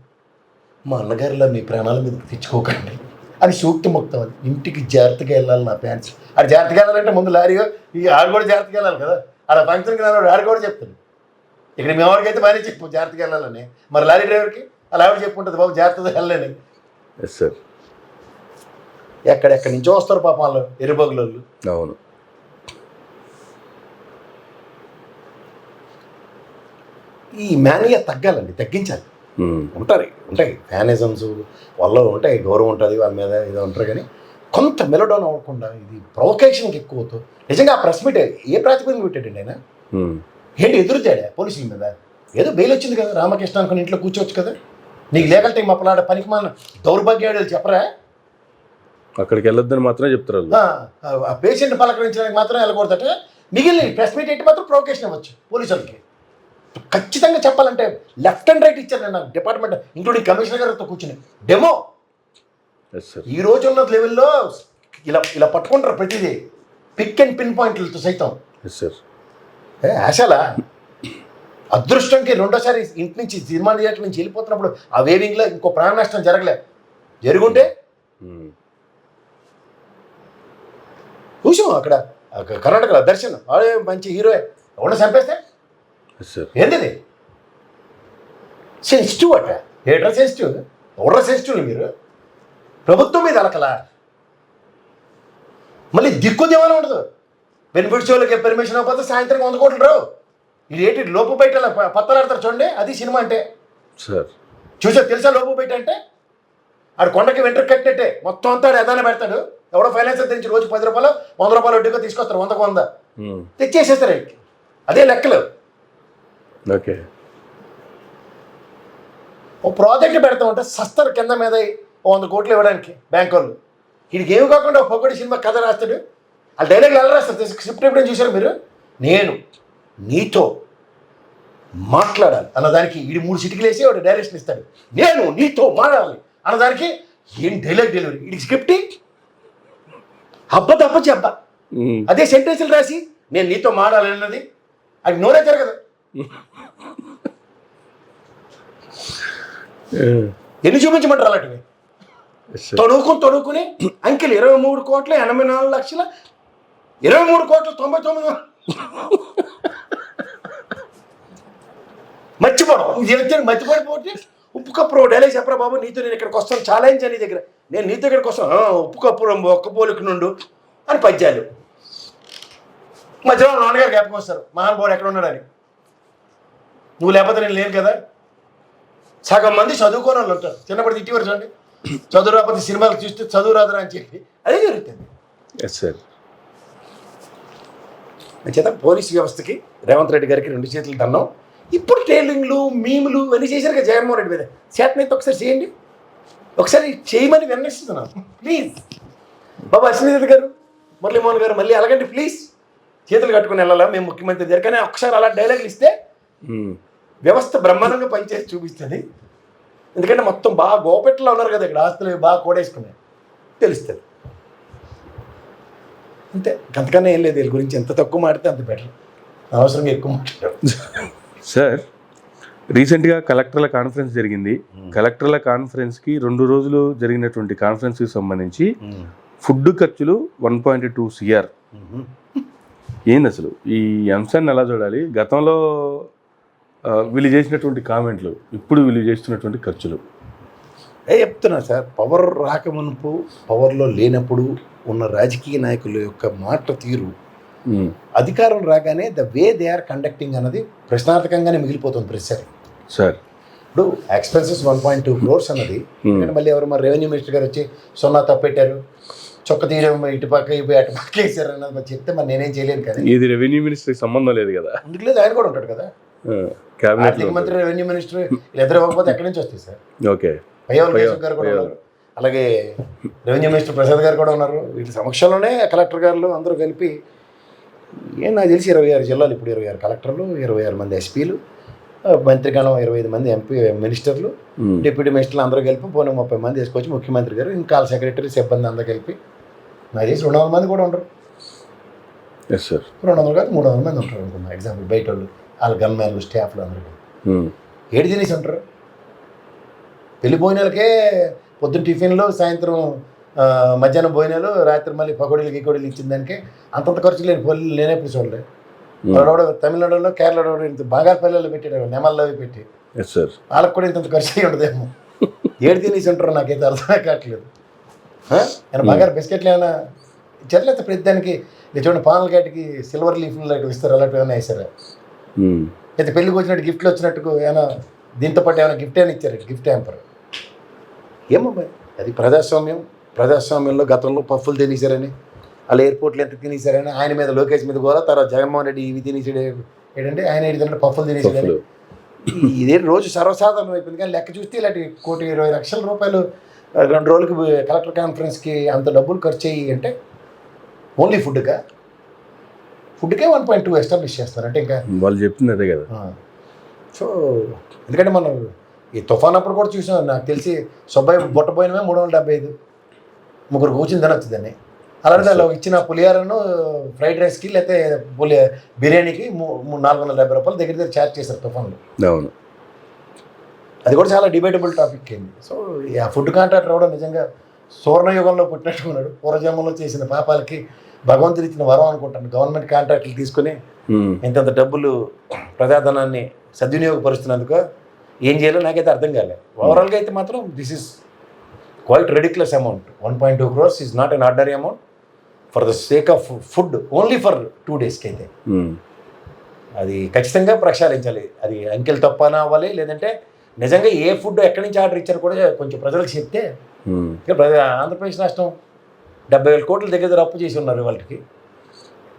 మా అన్నగారిలో మీ ప్రాణాల మీద తెచ్చుకోకండి అని సూక్తి ముక్తం. అది ఇంటికి జాగ్రత్తగా వెళ్ళాలి నా ఫ్యాన్స్. అది జాగ్రత్తగా వెళ్ళాలంటే ముందు లారీ ఇక ఆడు కూడా జాగ్రత్తగా వెళ్ళాలి కదా. ఆడ ఫంక్షన్కి రాడు ఆడు కూడా చెప్తాను. ఇక్కడ మీ ఎవరికి అయితే బాగానే చెప్పు జాగ్రత్తగా వెళ్ళాలని. మరి లారీ డ్రైవర్కి అలా ఆవిడ చెప్పుంటుంది బాబు జాగ్రత్తగా వెళ్ళాలని. సార్ ఎక్కడెక్కడి నుంచో వస్తారు పాపం వాళ్ళు ఎరుబగులు. అవును. ఈ మేనియా తగ్గాలండి, తగ్గించాలి. ఉంటాయి ఫ్యానిజమ్స్ వాళ్ళ ఉంటాయి, గౌరవం ఉంటుంది వాళ్ళ మీద ఏదో ఉంటారు. కానీ కొంత మెలోడౌన్ అవ్వకుండా ఇది ప్రొవకేషన్కి ఎక్కువ అవుతుంది. నిజంగా ఆ ప్రెస్ మీట్ ఏ ప్రాతిపదికన పెట్టాడండి ఆయన? ఏంటి ఎదురుతాడా పోలీసుల మీద? ఏదో బెయిల్ వచ్చింది కదా రామకృష్ణ అనుకుని ఇంట్లో కూర్చోవచ్చు కదా. నీకు లీగల్ టైం అప్పలాడ పనికి మన దౌర్భాగ్యాలు చెప్పరా? అక్కడికి వెళ్ళొద్దని మాత్రమే చెప్తారు. ఆ పేషెంట్ పలకరించడానికి మాత్రం వెళ్ళకూడదట. మిగిలిన ప్రెస్ మీట్ ఎట్టి మాత్రం ప్రొవకేషన్ అవ్వచ్చు పోలీసులకి. ఖచ్చితంగా చెప్పాలంటే లెఫ్ట్ అండ్ రైట్ ఇచ్చారు నాకు డిపార్ట్మెంట్ ఇంక్లూడింగ్ కమిషనర్ గారితో కూర్చుని డెమో. ఈ రోజు ఉన్న లెవెల్లో ఇలా పట్టుకుంటారు ప్రతిదీ, పిక్ అండ్ పిన్ పాయింట్లతో సైతం. ఆశలా అదృష్టంకి రెండోసారి ఇంటి నుంచి సినిమా థియేటర్ నుంచి వెళ్ళిపోతున్నప్పుడు ఆ వేవింగ్లో ఇంకో ప్రాణ నష్టం జరుగుంటే చూసాం అక్కడ కర్ణాటకలో దర్శనం వాడే మంచి హీరోయే ఎవడో చంపేస్తే ఏంటిది సెన్సిటివ్ అట. ఏట్రా సెన్సిటివ్? ఎవడ్రా సెన్సిటివ్? మీరు ప్రభుత్వం మీద అలకలా. మళ్ళీ దిక్కుదేమని ఉండదు. బెనిఫిట్స్ వాళ్ళకి పర్మిషన్ అవ్వకపోతే సాయంత్రం 100 కోట్లు రావు. ఇది ఏంటి లోపు బయట పత్తలాడతారు చూడండి, అది సినిమా అంటే. చూసారు తెలుసా లోపు బయట అంటే? ఆడు కొండకి వెంట్రుకు కట్టినట్టే మొత్తం అంతా ఆడు ఎదాన పెడతాడు. ఎవడో ఫైనాన్సర్ తెచ్చి రోజు 10 రూపాయలు 100 రూపాయలు వడ్డీగా తీసుకొస్తారు, 100కు 100 తెచ్చేసేస్తారు. అదే లెక్కలు. ఓకే, ఓ ప్రాజెక్ట్ పెడతామంటే సస్తరు కింద మీద 100 కోట్లు ఇవ్వడానికి బ్యాంక్ వాళ్ళు. వీడికి ఏమి కాకుండా ఒక పొగడి సినిమా కథ రాస్తాడు. ఆ డైలాగులు ఎలా రాస్తారు? స్క్రిప్ట్ ఎప్పుడైనా చూసారు మీరు? నేను నీతో మాట్లాడాలి అన్నదానికి వీడి 3 సిటికలు వేసి వాడు డైరెక్షన్ ఇస్తాడు. నేను నీతో మాట్లాడాలి అన్నదానికి ఏం డైలాగ్ డెలివరీ. వీడికి స్క్రిప్ట్ అబ్బ చెప్ప అదే సెంటెన్స్లు రాసి నేను నీతో మాట్లాడాలి అన్నది అది నోరే జరగదు. ఎన్ని చూపించమంటారు అలాంటివి? తొడుక్కుని అంకెలు 23,84,00,000 23,99,00,000 మర్చిపోవడం. ఇది వచ్చాను మర్చిపోయిపోతే ఉప్పు కప్పు డైలాగ్ చెప్పరా బాబు, నీతో నేను ఇక్కడికి వస్తాను ఛాలెంజ్ నీ దగ్గర, నేను నీతో ఇక్కడికి వస్తాను ఉప్పు కప్పు ఒక్క పోలికి నుండు అని పద్యాలు. మధ్యలో నాన్నగారు జ్ఞాపకం వస్తారు, మహానుభావుడు ఎక్కడ ఉన్నాడని. నువ్వు లేకపోతే నేను లేను కదా. సగం మంది చదువుకోని వాళ్ళు ఉంటారు, చిన్నప్పటి తిట్టివారు చూడండి, చదువు రాకపోతే సినిమాలు చూస్తే చదువు రాదురా అని చెప్పి. అదే జరుగుతుంది. చేత పోలీసు వ్యవస్థకి రేవంత్ రెడ్డి గారికి 2 చేతులు దండం. ఇప్పుడు ట్రైలింగ్లు మీములు అన్నీ చేశారు కదా జగన్మోహన్ రెడ్డి మీద. చేతనైతే ఒకసారి చేయండి, ఒకసారి చేయమని విన్నవిస్తున్నాను ప్లీజ్. బాబు అశ్విని గారు, మురళీమోహన్ గారు మళ్ళీ అలాగండి ప్లీజ్. చేతులు కట్టుకుని వెళ్ళాలా మేము ముఖ్యమంత్రి దగ్గర, కానీ ఒకసారి అలా డైలాగులు ఇస్తే వ్యవస్థ బ్రహ్మాండంగా పనిచేసి చూపిస్తుంది. ఎందుకంటే మొత్తం బాగా గోపెట్లో ఉన్నారు కదా ఇక్కడ, ఆస్తులు బాగా కూడేసుకున్నాయి తెలుస్తుంది. అంతే, అంతకన్నా ఏం లేదు. వీళ్ళ గురించి ఎంత తక్కువ మాడితే అంత బెటర్, అవసరంగా ఎక్కువ మాట్లాడారు. సార్ రీసెంట్గా కలెక్టర్ల కాన్ఫరెన్స్ జరిగింది. కలెక్టర్ల కాన్ఫరెన్స్కి 2 రోజులు జరిగినటువంటి కాన్ఫరెన్స్కి సంబంధించి ఫుడ్ ఖర్చులు 1.2 CR. ఏంది అసలు ఈ అంశాన్ని ఎలా చూడాలి? గతంలో వీళ్ళు చేసినటువంటి కామెంట్లు, ఇప్పుడు వీళ్ళు చేస్తున్నటువంటి ఖర్చులు చెప్తున్నా సార్. పవర్ రాకమునుపు, పవర్లో లేనప్పుడు ఉన్న రాజకీయ నాయకుల యొక్క మాట తీరు, అధికారం రాగానే the way they are conducting అన్నది ప్రశ్నార్థకంగానే మిగిలిపోతుంది ప్రతిసారి. సార్ ఇప్పుడు ఎక్స్పెన్సెస్ 1.2 crores అన్నది ఎందుకంటే మళ్ళీ ఎవరు మరి రెవెన్యూ మినిస్టర్ గారు వచ్చి సున్నా తప్పెట్టారు, చొక్క తీయడం ఇటు పక్క ఇటు అటు పక్క వేసారు అన్నది మరి చెప్తే మరి నేనేం చేయలేను కదా. ఇది రెవెన్యూ మినిస్టర్కి సంబంధం లేదు కదా, అందుకు లేదు ఆయన కూడా ఉంటాడు కదా, క్యాబినెట్ ఆర్థిక మంత్రి రెవెన్యూ మినిస్టర్ ఎదురు ఇవ్వకపోతే ఎక్కడి నుంచి వస్తాయి సార్. ఓకే, పయ్యావుల కేశవ్ గారు కూడా ఉన్నారు, అలాగే రెవెన్యూ మినిస్టర్ ప్రసాద్ గారు కూడా ఉన్నారు. వీటి సమక్షంలోనే కలెక్టర్ గారు అందరూ కలిపి నాకు తెలిసి 26 జిల్లాలు, ఇప్పుడు 26 కలెక్టర్లు, 26 మంది ఎస్పీలు, మంత్రిగణం 25 మంది ఎంపీ మినిస్టర్లు, డిప్యూటీ మినిస్టర్లు అందరూ కలిపి పోనీ 30 మంది వేసుకొచ్చి ముఖ్యమంత్రి గారు ఇంకా సెక్రటరీ సిబ్బంది అందరూ కలిపి నాకు తెలిసి 200 మంది కూడా ఉండరు. ఎస్ సార్, 200 కాదు 300 మంది ఉంటారు అనుకున్నా ఎగ్జాంపుల్, బయట వాళ్ళు వాళ్ళ గన్మ్యాన్లు స్టాఫ్లు అందరూ ఏడు తినేసి ఉంటారు. పెళ్లి భోజనాలకే పొద్దున్న టిఫిన్లు, సాయంత్రం మధ్యాహ్నం భోజనాలు, రాత్రి మళ్ళీ పకోడీలు గికోడీలు ఇచ్చిన దానికి అంతంత ఖర్చు లేని పొల్లు లేనప్పుడు చూడలే. వాడు తమిళనాడులో కేరళలో ఇంత బాగా పిల్లలు పెట్టాడు, నెమల్లో పెట్టి వాళ్ళకి కూడా ఇంత ఖర్చు అయ్యి ఉండదేమో. ఏడు తినేసి ఉంటారు, నాకైతే అర్థమే కావట్లేదు. ఆయన బాగా బిస్కెట్లు ఏమైనా చెట్లయితే ప్రతి దానికి చూడండి, పానల కాటికి సిల్వర్ లీఫ్లు లాంటివి ఇస్తారు, అలాంటివి ఏమైనా వేసారా? అయితే పెళ్ళికి వచ్చినట్టు గిఫ్ట్లు వచ్చినట్టుకు ఏమైనా దీంతో పాటు ఏమైనా గిఫ్ట్ అయినా ఇచ్చారు, గిఫ్ట్ హ్యాంపర్. ఏమో అది ప్రజాస్వామ్యం. ప్రజాస్వామ్యంలో గతంలో పఫ్ఫులు తినేశారని, వాళ్ళ ఎయిర్పోర్ట్లు ఎంత తినేశారని ఆయన మీద, లోకేష్ మీద కూడా, తర్వాత జగన్మోహన్ రెడ్డి ఇవి తినేసాడు ఏంటంటే ఆయన ఏంటంటే పఫ్ఫులు తినేసాడని. ఇదే రోజు సర్వసాధారణం అయిపోయింది. కానీ లెక్క చూస్తే ఇలాంటి 1,20,00,000 రూపాయలు 2 రోజులకి కలెక్టర్ కాన్ఫరెన్స్కి అంత డబ్బులు ఖర్చు అయ్యి అంటే ఓన్లీ ఫుడ్కే 1.2 ఎస్టాబ్లిష్ చేస్తారు అంటే ఇంకా వాళ్ళు చెప్తుంది అదే కదా. సో ఎందుకంటే మనం ఈ తుఫాన్ అప్పుడు కూడా చూసాం, నాకు తెలిసి సుబ్బయ్య బుట్ట పోయినమే 375, ముగ్గురు కూర్చుని తినొచ్చు దాన్ని. అలాగే దానిలో ఇచ్చిన పులిహారను ఫ్రైడ్ రైస్కి లేకపోతే బిర్యానీకి 470 రూపాయలు దగ్గర ఛార్జ్ చేశారు తుఫాన్లో. అవును, అది కూడా చాలా డిబేటబుల్ టాపిక్ అయింది. సో ఆ ఫుడ్ కాంట్రాక్టర్ కూడా నిజంగా సువర్ణయుగంలో పుట్టినట్టుకున్నాడు. పూర్వజన్మలో చేసిన పాపాలకి భగవంతుడు ఇచ్చిన వరం అనుకుంటాను. గవర్నమెంట్ కాంట్రాక్ట్లు తీసుకుని ఇంతంత డబ్బులు ప్రజాధనాన్ని సద్వినియోగపరుస్తున్నందుకు ఏం చేయాలో నాకైతే అర్థం కాలేదు. ఓవరాల్గా అయితే మాత్రం this is quite ridiculous amount. 1.2 crores is not an ordinary amount for the sake of food only for 2 daysకి అయితే అది ఖచ్చితంగా ప్రక్షాళించాలి. అది అంకెలు తప్పనా అవ్వాలి, లేదంటే నిజంగా ఏ ఫుడ్ ఎక్కడి నుంచి ఆర్డర్ ఇచ్చారో కూడా కొంచెం ప్రజలకు చెప్తే. ఆంధ్రప్రదేశ్ రాష్ట్రం 70,000 కోట్ల దగ్గర అప్పు చేసి ఉన్నారు వాళ్ళకి.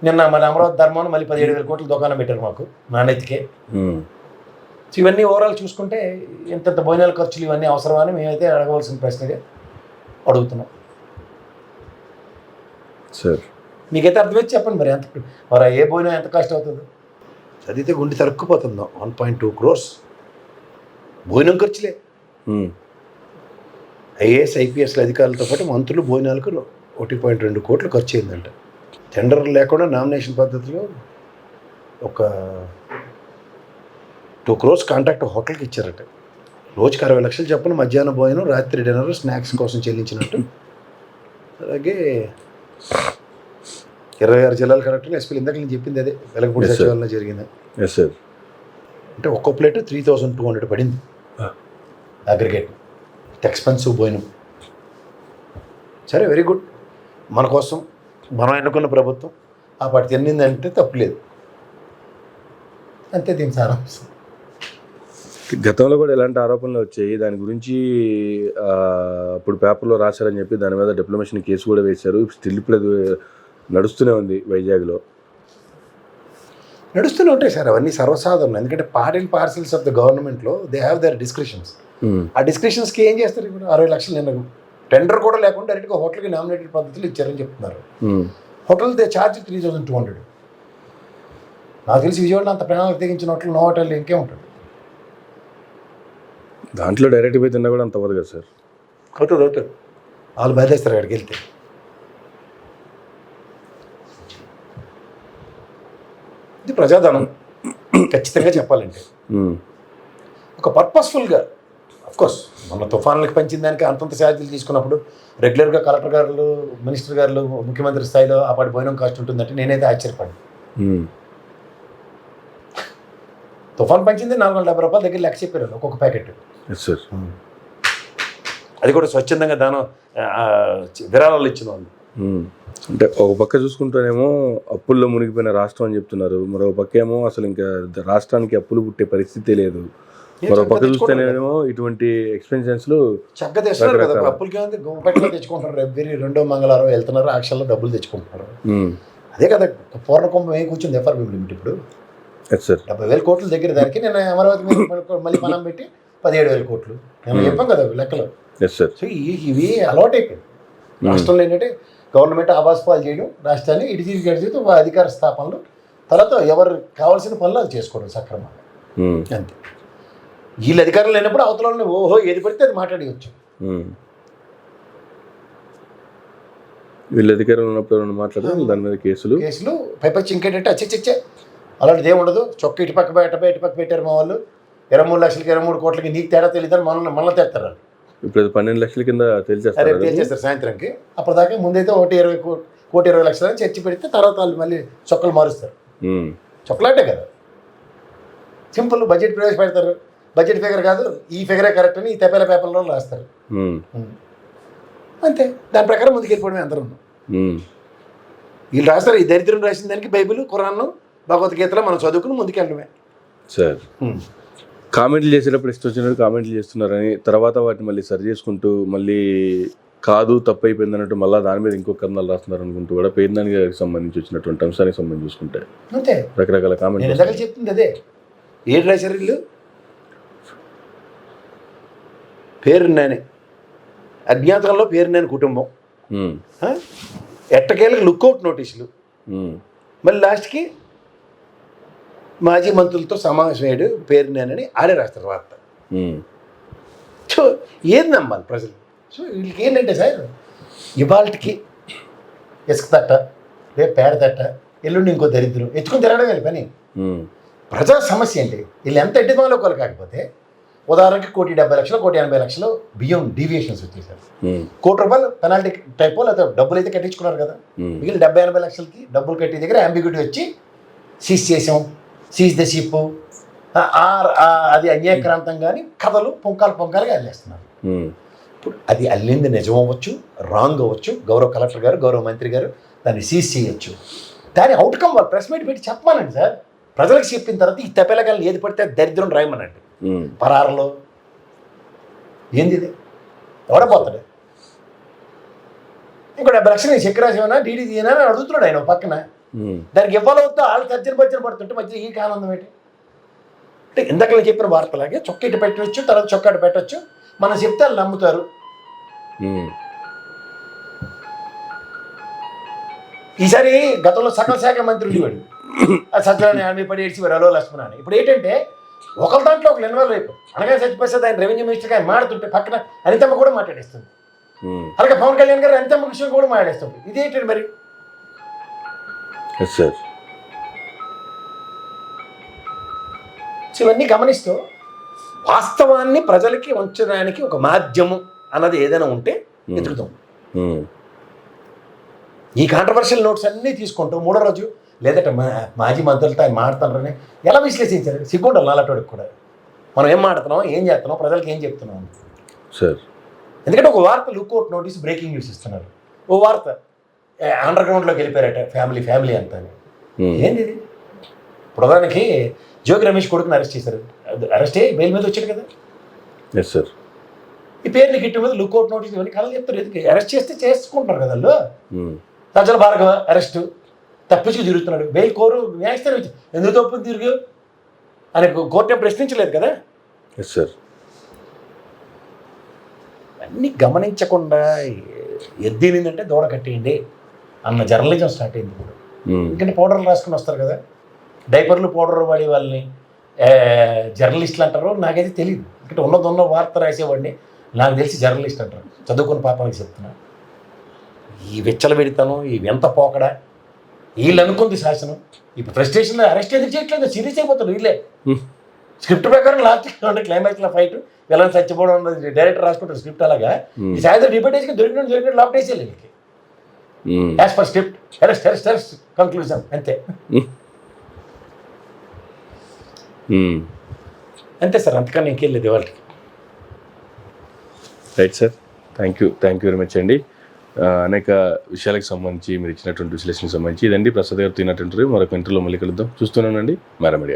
నిన్న మన అమరావతి ధర్మాన్ని మళ్ళీ 17,000 కోట్ల దుకాణం పెట్టారు మాకు నాణ్యతకే. సో ఇవన్నీ ఓవరాల్ చూసుకుంటే ఇంతంత భోజనాల ఖర్చులు ఇవన్నీ అవసరమా అని మేమైతే అడగవలసిన ప్రశ్నగా అడుగుతున్నాం సార్. మీకైతే అర్థమైతే చెప్పండి మరి, ఎంత మరి ఏ భోజనం ఎంత కాస్ట్ అవుతుందో చదివితే గుండె తరుక్కుపోతుందో. 1.2 crores భోజనం ఖర్చులే. ఐఏఎస్ ఐపీఎస్ల అధికారులతో పాటు మంత్రులు భోజనాలకు 1.2 కోట్లు ఖర్చు అయిందంట. టెండర్ లేకుండా నామినేషన్ పద్ధతిలో ఒక 2 crores కాంట్రాక్ట్ హోటల్కి ఇచ్చారట. రోజుకి 60 లక్షలు చెప్పిన మధ్యాహ్నం భోజనం, రాత్రి డిన్నర్, స్నాక్స్ కోసం చెల్లించినట్టు. అలాగే 26 జిల్లాల కలెక్టర్లు, ఎస్పీలు ఇందాక నేను చెప్పింది అదే వెలగపూడి సచివాలయంలో జరిగింది. అంటే ఒక్కో ప్లేట్ 3,200 పడింది అగ్రిగేట్. ఎక్స్పెన్సివ్ భోజనం. సరే, వెరీ గుడ్. మన కోసం మనం ఎన్నుకున్న ప్రభుత్వం ఆ పాటి తిన్నిందంటే తప్పులేదు, అంతే దీని సారాంశం. గతంలో కూడా ఎలాంటి ఆరోపణలు వచ్చాయి, దాని గురించి ఇప్పుడు పేపర్లో రాశారని చెప్పి దాని మీద డిప్లొమేషన్ కేసు కూడా వేశారు. స్టిల్ ఇప్పుడు అది నడుస్తూనే ఉంది వైజాగ్లో. నడుస్తూనే ఉంటాయి సార్, అవన్నీ సర్వసాధారణం. ఎందుకంటే part and parcels of the గవర్నమెంట్లో దే హ్యావ్ దర్ డిస్క్రిషన్స్. ఆ డిస్క్రిషన్స్కి ఏం చేస్తారు? ఇప్పుడు 60 లక్షలు నిన్న టెండర్ కూడా లేకుండా డైరెక్ట్గా హోటల్కి నామినేటెడ్ పద్ధతిలో ఇచ్చారని చెప్తున్నారు. Hotel they charge 3,200. నాకు తెలిసి విజయవాడలో అంత ప్రాణాలకు తెగించిన హోటల్ నో హోటల్ ఇంకేముంటుంది. దాంట్లో డైరెక్ట్ పోయి తిన్నా కూడా అంత అవ్వదు కదా సార్. అవుతుంది. వాళ్ళు బాధేస్తారు అక్కడికి వెళ్తే. ఇది ప్రజాధనం ఖచ్చితంగా చెప్పాలంటే. ఒక పర్పస్ఫుల్గా అఫ్కోర్స్ మన తుఫాన్లకు పెంచిన దానికి అంతంత ఛార్జీలు తీసుకున్నప్పుడు రెగ్యులర్గా కలెక్టర్ గారు, మినిస్టర్ గారు, ముఖ్యమంత్రి స్థాయిలో ఆ పాటి భోజనం కాస్ట్ ఉంటుందంటే నేనైతే ఆశ్చర్యపడ్డాను. తుఫాన్ పెంచింది 470 రూపాయల దగ్గర లెక్క చెప్పారు ఒక్కొక్క ప్యాకెట్. అది కూడా స్వచ్ఛందంగా దానం విరాళాలు ఇచ్చిన వాళ్ళు. అంటే ఒక పక్క చూసుకుంటేనేమో అప్పుల్లో మునిగిపోయిన రాష్ట్రం అని చెప్తున్నారు, మరో పక్క ఏమో అసలు ఇంకా రాష్ట్రానికి అప్పులు పుట్టే పరిస్థితే లేదు. మరో పక్క చూస్తేనేమో ఇటువంటి ఎక్స్పెన్షన్స్లు చక్కగా తెస్తున్నారు కదా, అప్పులకి ఏమైంది, గుంపెట్లో తెచ్చుకుంటున్నారు. ఎవ్రీ రెండో మంగళవారం వెళ్తున్నారు, ఆక్షల్లో డబ్బులు తెచ్చుకుంటున్నారు. అదే కదా పూర్ణకుంభం ఏం కూర్చుంది ఎఫ్ఆర్బిఎం లిమిట్ ఇప్పుడు 70,000 కోట్ల దగ్గర దానికి నేను అమరావతి మీద మళ్ళీ మనం పెట్టి 17,000 కోట్లు నేను చెప్పాం కదా లెక్కలు. సో ఇవి అలవాటు అయిపోయింది రాష్ట్రంలో. ఏంటంటే గవర్నమెంట్ ఆవాసపాలు చేయడం, రాష్ట్రాన్ని ఇటు గడిచి అధికార స్థాపనలు, తర్వాత ఎవరు కావాల్సిన పనులు అది చేసుకోవడం సక్రమంగా, అంతే. వీళ్ళు అధికారులు లేనప్పుడు అవతల ఓహో ఏది పడితే అది మాట్లాడవచ్చు. వీళ్ళు అధికారంలో ఉన్నప్పుడు మాట్లాడదు దాని మీద కేసులు పైపచ్చి ఇంకేంటంటే అచ్చే అలాంటిది ఏమి ఉండదు. చొక్క ఇటు పక్క పెట్టారు మా వాళ్ళు. 23 లక్షలకి 23 కోట్లకి నీకు తేడా తెలియదని మళ్ళీ తెస్తారు. ఇప్పుడు 12 లక్షల కింద తేల్చేస్తారు సాయంత్రంకి. అప్పటిదాకా ముందైతే 1,20 లక్షలని చర్చి పెడితే తర్వాత వాళ్ళు మళ్ళీ చొక్కలు మారుస్తారు. చొక్కలాంటే కదా సింపుల్. బడ్జెట్ ప్రవేశపెడతారు, బడ్జెట్ ఫిగర్ కాదు ఈ ఫిగరే కరెక్ట్ అని ఈ తెప్పల పేపర్లో రాస్తారు, అంతే. దాని ప్రకారం ముందుకు వెళ్ళిపోవడమే అందరూ. వీళ్ళు రాస్తారు, ఈ దరిద్రం రాసిన దానికి బైబిల్, ఖురాన్, భగవద్గీతలో మనం చదువుకుని ముందుకెళ్ళడమే. సార్ కామెంట్లు చేసేటప్పుడు ఇష్టం వచ్చినట్టు కామెంట్లు చేస్తున్నారని తర్వాత వాటిని మళ్ళీ సరి చేసుకుంటూ మళ్ళీ కాదు తప్పు అయిపోయింది అన్నట్టు మళ్ళీ దాని మీద ఇంకో కథనాలు రాస్తున్నారు అనుకుంటూ కూడా పేరుదానికి గారికి సంబంధించి వచ్చినటువంటి అంశానికి సంబంధించి చూసుకుంటే అంతే రకరకాల కామెంట్లు చెప్తుంది. అదే ఏడు రాశారు వీళ్ళు. పేరున్నానే అజ్ఞాతంలో పేరున్నాని కుటుంబం, ఎట్టకేళ్ళకి లుక్అవుట్ నోటీసులు, మళ్ళీ లాస్ట్కి మాజీ మంత్రులతో సమావేశమయ్యాడు పేరునేనని ఆడే రాస్తారు వార్త. సో ఏది నమ్మాలి ప్రజలు? సో వీళ్ళకి ఏంటంటే సార్ ఇవాళకి ఇసుక తట్ట, రేపు పేడ తట్ట, ఎల్లుండి ఇంకో దరిద్రం ఎత్తుకుని తిరగడం వెళ్ళి పని. ప్రజా సమస్య ఏంటి? వీళ్ళు ఎంత ఎడ్డిమాలో కొలు కాకపోతే ఉదాహరణకి 1,70,00,000 1,80,00,000 బియ్యం డీవియేషన్స్ వచ్చేసారు. ₹1,00,00,000 పెనాల్టీ టైపో లేకపోతే డబ్బులు అయితే కట్టించుకున్నారు కదా, మిగిలిన 70-80 లక్షలకి డబ్బులు కట్టే దగ్గర అంబిగ్యూటీ వచ్చి సీజ్ చేసాం, సీజ్ ద షిప్, అది అన్యాయక్రాంతం కానీ కథలు పొంకాలుగా అల్లేస్తున్నారు. ఇప్పుడు అది అల్లింది నిజం అవ్వచ్చు, రాంగ్ అవ్వచ్చు, గౌరవ కలెక్టర్ గారు గౌరవ మంత్రి గారు దాన్ని సీజ్ చేయొచ్చు. దాని అవుట్కమ్ వాళ్ళు ప్రెస్ మీట్ పెట్టి చెప్పమానండి సార్. ప్రజలకు చెప్పిన తర్వాత ఈ తెప్పలకాలను ఏది పడితే దరిద్రం రాయమనండి. పరారలో ఏంది ఇది ఎవడపోతాడు? ఇంకో 70 లక్షలు చక్రాసేమన్నా డీడీ తీయనా అని అడుగుతున్నాడు ఆయన పక్కన. దానికి ఇవ్వాలవుతా వాళ్ళు తర్జన పడుతుంటే మధ్య ఈ ఆనందం ఏంటి అంటే ఇందాక నేను చెప్పిన వార్తలాగే చొక్క ఇటు పెట్టవచ్చు, తర్వాత చొక్క ఇటు పెట్టవచ్చు, మనం చెప్తే వాళ్ళు నమ్ముతారు. ఈసారి గతంలో సకల శాఖ మంత్రి ఉండేవాడు, అది సత్యనారాయణ హామీ పడి ఏడ్చివారు అలో లక్ష్మణ అని. ఇప్పుడు ఏంటంటే ఒకరి దాంట్లో ఒకరు ఇన్వాల్వ్ అయిపోయి అనగా సత్యప్రసాద్ ఆయన రెవెన్యూ మినిస్టర్గా ఆయన మాడుతుంటే పక్కన అనితమ్మ కూడా మాట్లాడేస్తుంది, అలాగే పవన్ కళ్యాణ్ గారు అనితమ్మ విషయం కూడా మాట్లాడేస్తుంది. ఇదేంటండి మరి? ఇవన్నీ గమనిస్తూ వాస్తవాన్ని ప్రజలకి ఉంచడానికి ఒక మాధ్యమం అన్నది ఏదైనా ఉంటే ఎదుగుతాం. ఈ కాంట్రవర్షియల్ నోట్స్ అన్నీ తీసుకుంటూ మూడో రోజు లేదంటే మాజీ మంత్రులతో ఆయన మాడుతున్నారని ఎలా విశ్లేషించారు? సిగ్గుండాలి నాలటోడికి కూడా. మనం ఏం మాడుతున్నాం, ఏం చేస్తున్నాం, ప్రజలకు ఏం చెప్తున్నాం సార్. ఎందుకంటే ఒక వార్త లుక్అవుట్ నోటీస్ బ్రేకింగ్ న్యూస్ ఇస్తున్నారు, ఓ వార్త అండర్ గ్రౌండ్లోకి వెళ్ళిపోయారట ఫ్యామిలీ అంతా. ఏంది ఇది? ప్రధానికి జోగి రమేష్ కొడుకుని అరెస్ట్ చేశారు, అరెస్ట్ అయ్యి బెయిల్ మీద వచ్చాడు కదా. Yes sir. ఈ పేర్లు గిట్టు మీద లుక్అవుట్ నోటీస్ ఇవన్నీ కథలు చెప్తారు. ఎందుకు అరెస్ట్ చేస్తే చేసుకుంటున్నారు కదా వాళ్ళు. సజ్జల భార్గవ అరెస్టు, తప్పించుకు తిరుగుతున్నాడు, బెయిల్ కోరు న్యాయస్థానం ఇచ్చి ఎందుకు తప్పు తిరుగు అని కోర్టు ప్రశ్నించలేదు కదా. Yes sir. అన్నీ గమనించకుండా ఎద్దేనిందంటే దూడ కట్టేయండి అన్న జర్నలిజం స్టార్ట్ అయింది ఇప్పుడు. ఎందుకంటే పౌడర్లు రాసుకుని వస్తారు కదా, డైపర్లు పౌడర్ వాడి వాళ్ళని జర్నలిస్టులు అంటారు. నాకైతే తెలియదు, ఎందుకంటే ఉన్న వార్త రాసేవాడిని నాకు తెలిసి జర్నలిస్ట్ అంటారు, చదువుకున్న పాపానికి చెప్తున్నా. ఈ వెచ్చల పెడతాను, ఈ ఎంత పోకడా వీళ్ళు అనుకుంది శాసనం. ఇప్పుడు ఫ్రస్ట్రేషన్లో అరెస్ట్ ఎందుకు చేయట్లేదు, సీరియస్ అయిపోతారు వీళ్ళే. స్క్రిప్ట్ ప్రకారం లాస్ట్ క్లైమాక్స్లో ఫైట్ వెళ్ళని చచ్చిపోవడం డైరెక్టర్ రాసుకుంటారు స్క్రిప్ట్. అలాగా ఈ సాయంత్రం డిబేట్ వేసి దొరికిన లాప్ వేసేయాలి వీళ్ళకి. As per script arrest conclusion అంతే. అంతే సార్, అంతకన్నా ఇంకెళ్ళలేదు వాళ్ళకి. Right sir, thank you very much అండి. అనేక విషయాలకు సంబంధించి మీరు ఇచ్చినటువంటి విశ్లేషణకు సంబంధించి ఇదండి ప్రసాద్ గారు తిన్నటువంటి మరొక ఇంటర్వ్యూలో మళ్ళీ కలుద్దాం. చూస్తున్నానండి మేరా మీడియా.